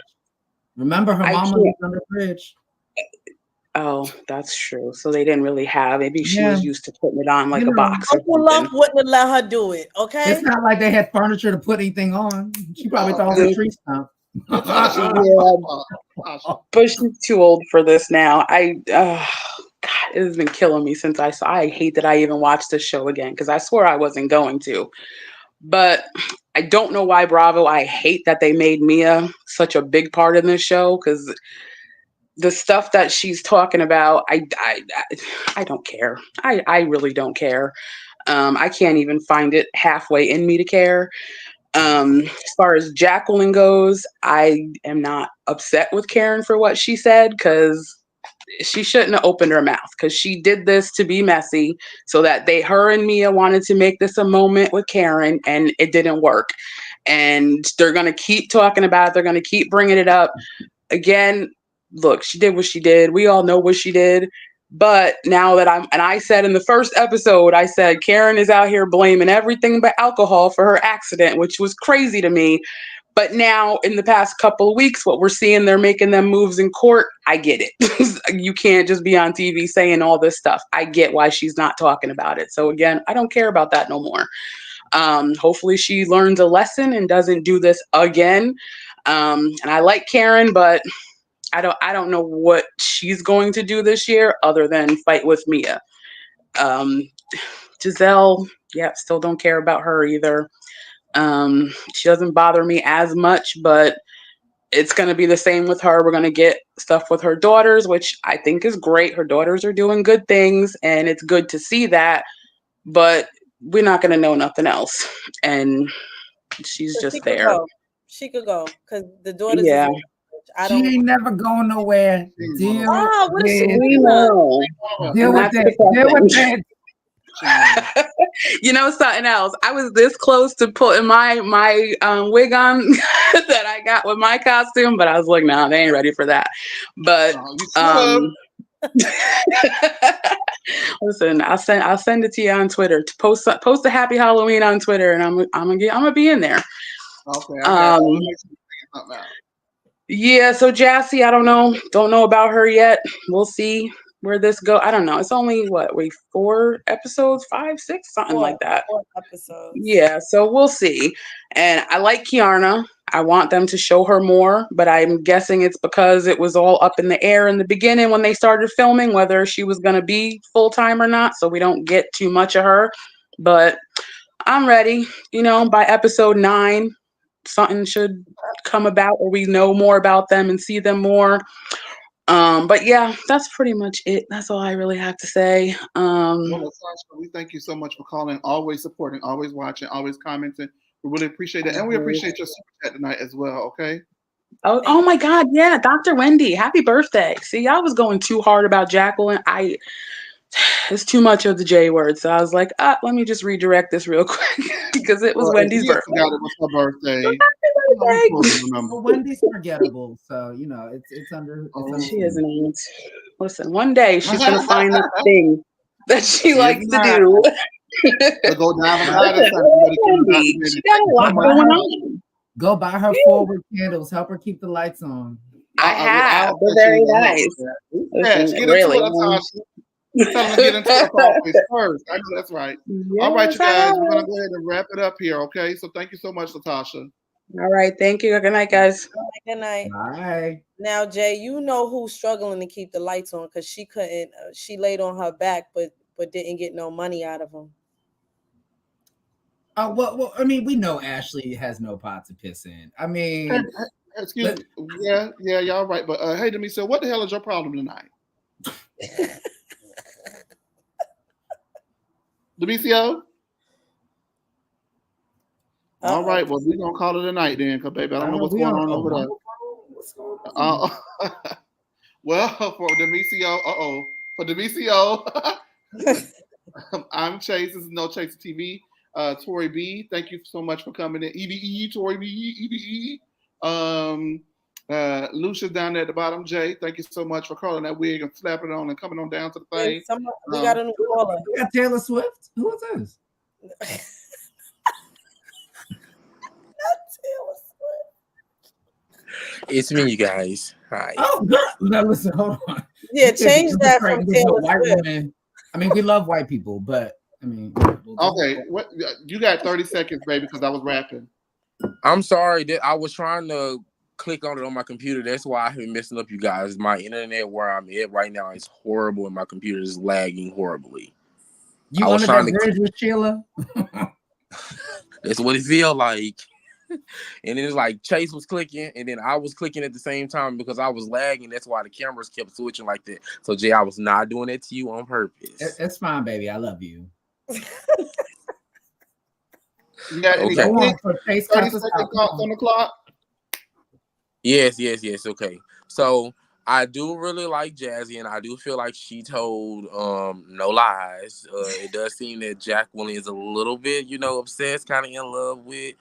Remember her mama lived under the bridge. Oh, that's true. So they didn't really have. Maybe she Yeah. was used to putting it on like You a know, box or Uncle something. Lump wouldn't have let her do it. Okay. It's not like they had furniture to put anything on. She probably thought it was a tree stump. Latasha, Yeah, Latasha. but she's too old for this now. God, it has been killing me since I saw. I hate that I even watched this show again because I swore I wasn't going to. But I don't know why Bravo. I hate that they made Mia such a big part in this show because the stuff that she's talking about, I don't care. I really don't care. I can't even find it halfway in me to care. As far as Jacqueline goes, I am not upset with Karen for what she said because she shouldn't have opened her mouth because she did this to be messy so that her and Mia wanted to make this a moment with Karen and it didn't work. And they're going to keep talking about it. They're going to keep bringing it up. Again, look, she did what she did. We all know what she did. But now that I said in the first episode, I said Karen is out here blaming everything but alcohol for her accident, which was crazy to me. But now in the past couple of weeks, what we're seeing, they're making them moves in court. I get it. You can't just be on TV saying all this stuff. I get why she's not talking about it. So again, I don't care about that no more. Hopefully she learns a lesson and doesn't do this again. And I like Karen, but I don't know what she's going to do this year other than fight with Mia. Giselle, still don't care about her either. She doesn't bother me as much, but it's going to be the same with her. We're going to get stuff with her daughters, which I think is great. Her daughters are doing good things, and it's good to see that, but we're not going to know nothing else. And she's So just there. She could go because the daughters. Yeah. She ain't never going nowhere. Deal what is she with doing? Deal with that. Deal with that. You know something else? I was this close to putting my wig on that I got with my costume, but I was like, no, they ain't ready for that. But listen, I'll send it to you on Twitter. To post a happy Halloween on Twitter, and I'm gonna be in there. Okay. Yeah. So Jassy, I don't know about her yet. We'll see where this go. I don't know. It's only 4 episodes, 5, 6, something like that. 4 episodes. Yeah, so we'll see. And I like Kiarna. I want them to show her more, but I'm guessing it's because it was all up in the air in the beginning when they started filming, whether she was going to be full-time or not. So we don't get too much of her. But I'm ready. By episode 9, something should come about where we know more about them and see them more. But yeah, that's pretty much it. That's all I really have to say. Well, Sasha, we thank you so much for calling, always supporting, always watching, always commenting. We really appreciate it. And we appreciate your super chat tonight as well, okay? Oh my God, yeah, Dr. Wendy, happy birthday. See, I was going too hard about Jacqueline. It's too much of the J word. So I was like, let me just redirect this real quick because it was Wendy's birthday. Forgot it was her birthday. Well, Wendy's forgettable, so it's under. She isn't. Listen, one day she's gonna find that thing that she likes to do. Go down she got a lot going on. Go buy her forward candles. Help her keep the lights on. I have. They're very nice. Listen, really. Tell them to get into the first. I know that's right. Yes, all right, you guys, we're going to go ahead and wrap it up here, okay? So thank you so much, Latasha. All right, thank you. Good night, guys. Good night. Bye. Now, Jay, you know who's struggling to keep the lights on because she couldn't. She laid on her back, but didn't get no money out of them. Well, I mean, we know Ashley has no pot to piss in. I mean, excuse me. Yeah, y'all right. But hey, Demetria, what the hell is your problem tonight? Demetria? All right, well, we're going to call it a night then, because, baby, I don't know what's going on over there. What's going on? Well, for Demetria, I'm Chase. This is No Chase TV. Tori B, thank you so much for coming in. EBE, Tori B, EBE. Lucia's down there at the bottom. Jay, thank you so much for calling that wig and slapping it on and coming on down to the thing. We got a new caller. We got Taylor Swift. Who is this? Not Taylor Swift. It's me, you guys. Hi. Oh, girl. Now listen, hold on. Yeah, change that from Taylor white Swift. woman. I mean, we love white people, but I mean, okay, what you got 30 seconds, baby, because I was rapping. I'm sorry that I was trying to click on it on my computer. That's why I've been messing up, you guys. My internet where I'm at right now is horrible, and my computer is lagging horribly. You under that bridge with Sheila? That's what it feel like. And it's like Chase was clicking, and then I was clicking at the same time because I was lagging. That's why the cameras kept switching like that. So Jay, I was not doing that to you on purpose. It's fine, baby. I love you. You got any 30 seconds on the clock? Yes. Okay. So I do really like Jazzy, and I do feel like she told no lies. It does seem that Jacqueline is a little bit, obsessed, kind of in love with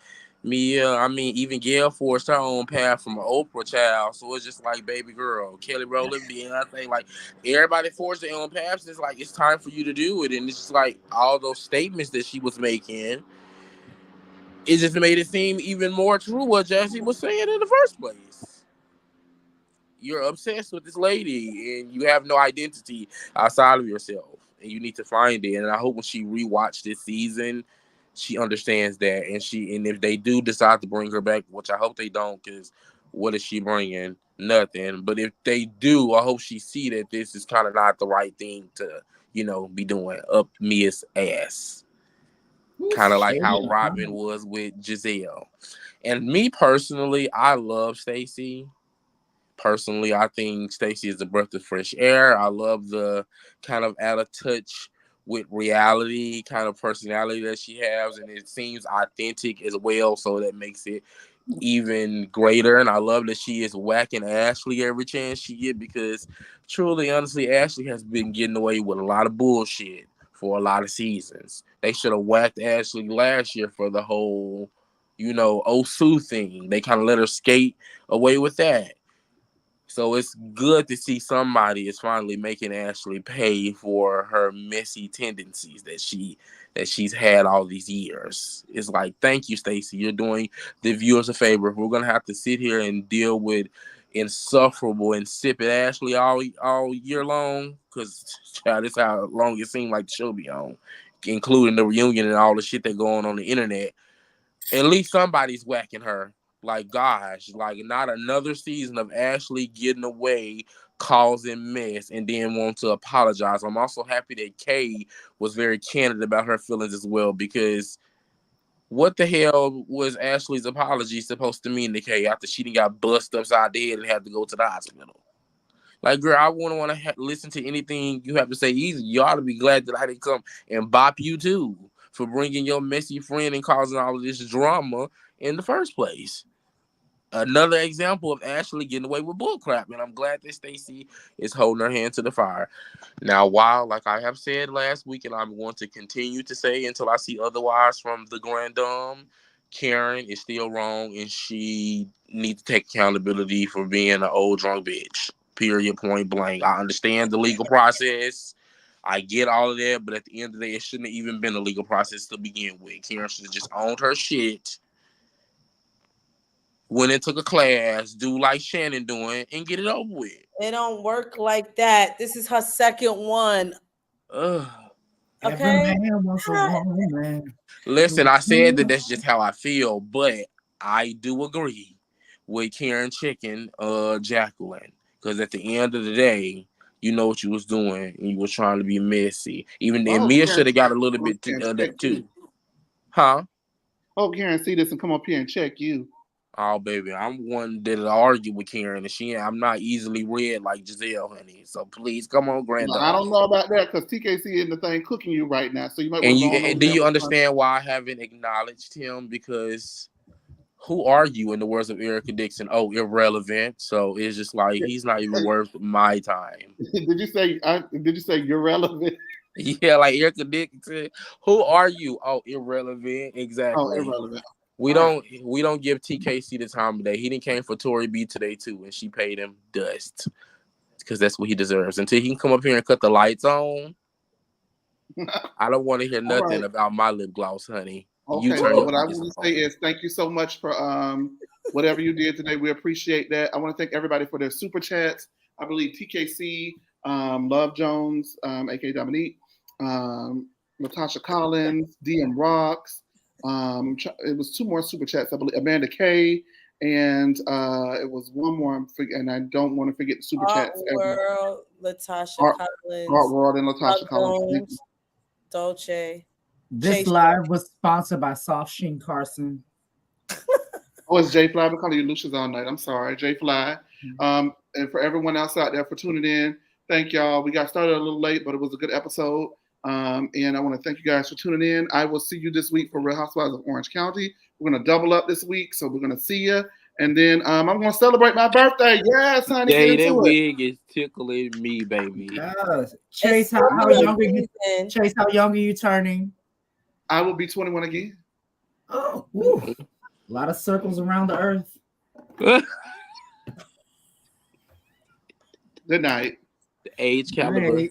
Mia. I mean, even Gail forced her own path from an Oprah child, so it's just like, baby girl, Kelly Rowland, Beyonce, like everybody forced their own paths. It's like it's time for you to do it, and it's just like all those statements that she was making. It just made it seem even more true what Jazzy was saying in the first place. You're obsessed with this lady and you have no identity outside of yourself, and you need to find it. And I hope when she rewatched this season, she understands that. And if they do decide to bring her back, which I hope they don't, because what is she bringing? Nothing. But if they do, I hope she see that this is kind of not the right thing to, be doing up Mia's ass. Kind of like how Robin was with Giselle. And me personally, I love Stacy. Personally, I think Stacy is a breath of fresh air. I love the kind of out of touch with reality kind of personality that she has, and it seems authentic as well, so that makes it even greater. And I love that she is whacking Ashley every chance she get, because truly, honestly, Ashley has been getting away with a lot of bullshit for a lot of seasons. They should have whacked Ashley last year for the whole, Osu thing. They kind of let her skate away with that. So it's good to see somebody is finally making Ashley pay for her messy tendencies that she's had all these years. It's like, thank you, Stacy. You're doing the viewers a favor. We're gonna have to sit here and deal with insufferable, insipid Ashley all year long, because this is how long it seemed like the show be on, including the reunion and all the shit that go on the internet. At least somebody's whacking her. Like, gosh, like not another season of Ashley getting away, causing mess, and then want to apologize. I'm also happy that Kay was very candid about her feelings as well, because what the hell was Ashley's apology supposed to mean to Kay after she done got bust upside the head and had to go to the hospital? Like, girl, I wouldn't want to listen to anything you have to say either. You ought to be glad that I didn't come and bop you too for bringing your messy friend and causing all of this drama in the first place. Another example of Ashley getting away with bullcrap, and I'm glad that Stacy is holding her hand to the fire. Now, while, like I have said last week, and I'm going to continue to say until I see otherwise from the Grand Dame, Karen is still wrong, and she needs to take accountability for being an old drunk bitch. Period, point blank. I understand the legal process. I get all of that, but at the end of the day, it shouldn't have even been a legal process to begin with. Karen should have just owned her shit, went and took a class, do like Shannon doing, and get it over with. It don't work like that. This is her second one. Ugh. Okay. Listen, I said that that's just how I feel, but I do agree with Karen checking Jacqueline, because at the end of the day, you know what you was doing, and you was trying to be messy. Even then, Mia should have got a little bit of that too. Huh? Oh, Karen, see this and come up here and check you. Oh, baby, I'm one that'll argue with Karen, and I'm not easily read like Giselle, honey. So please, come on, granddaughter. I don't know about that, because TKC in the thing cooking you right now, so you might. And do you understand why I haven't acknowledged him? Because who are you, in the words of Erica Dixon? Oh, irrelevant. So it's just like he's not even worth my time. Did you say you're relevant? Yeah, like Erica Dixon. Who are you? Oh, irrelevant. Exactly. Oh, irrelevant. We don't give TKC the time of day. He didn't came for Tory B today too, and she paid him dust, because that's what he deserves. Until he can come up here and cut the lights on, I don't want to hear nothing about my lip gloss, honey. Okay, what I want to say is thank you so much for whatever you did today. We appreciate that. I want to thank everybody for their super chats. I believe TKC Love Jones, aka Dominique, Latasha Collins, DM Rocks. It was 2 more super chats, I believe. Amanda Kay, and it was one more. And I don't want to forget the super chats. World, Latasha Art Collins, World and Latasha Collins. Jones, Dolce. This Chase live was sponsored by Soft Sheen Carson. Oh, it's J Fly. I've been calling you Lucius all night. I'm sorry, J Fly. And for everyone else out there for tuning in, thank y'all. We got started a little late, but it was a good episode. And I want to thank you guys for tuning in. I will see you this week for Real Housewives of Orange County. We're going to double up this week, so we're going to see you. And then I'm going to celebrate my birthday. Yes, honey. Hey, get that into it. wig is tickling me, baby. Yes. Chase, how young are you? Chase, how young are you turning? I will be 21 again. Oh, woo. A lot of circles around the earth. Good night. The age caliber. Right.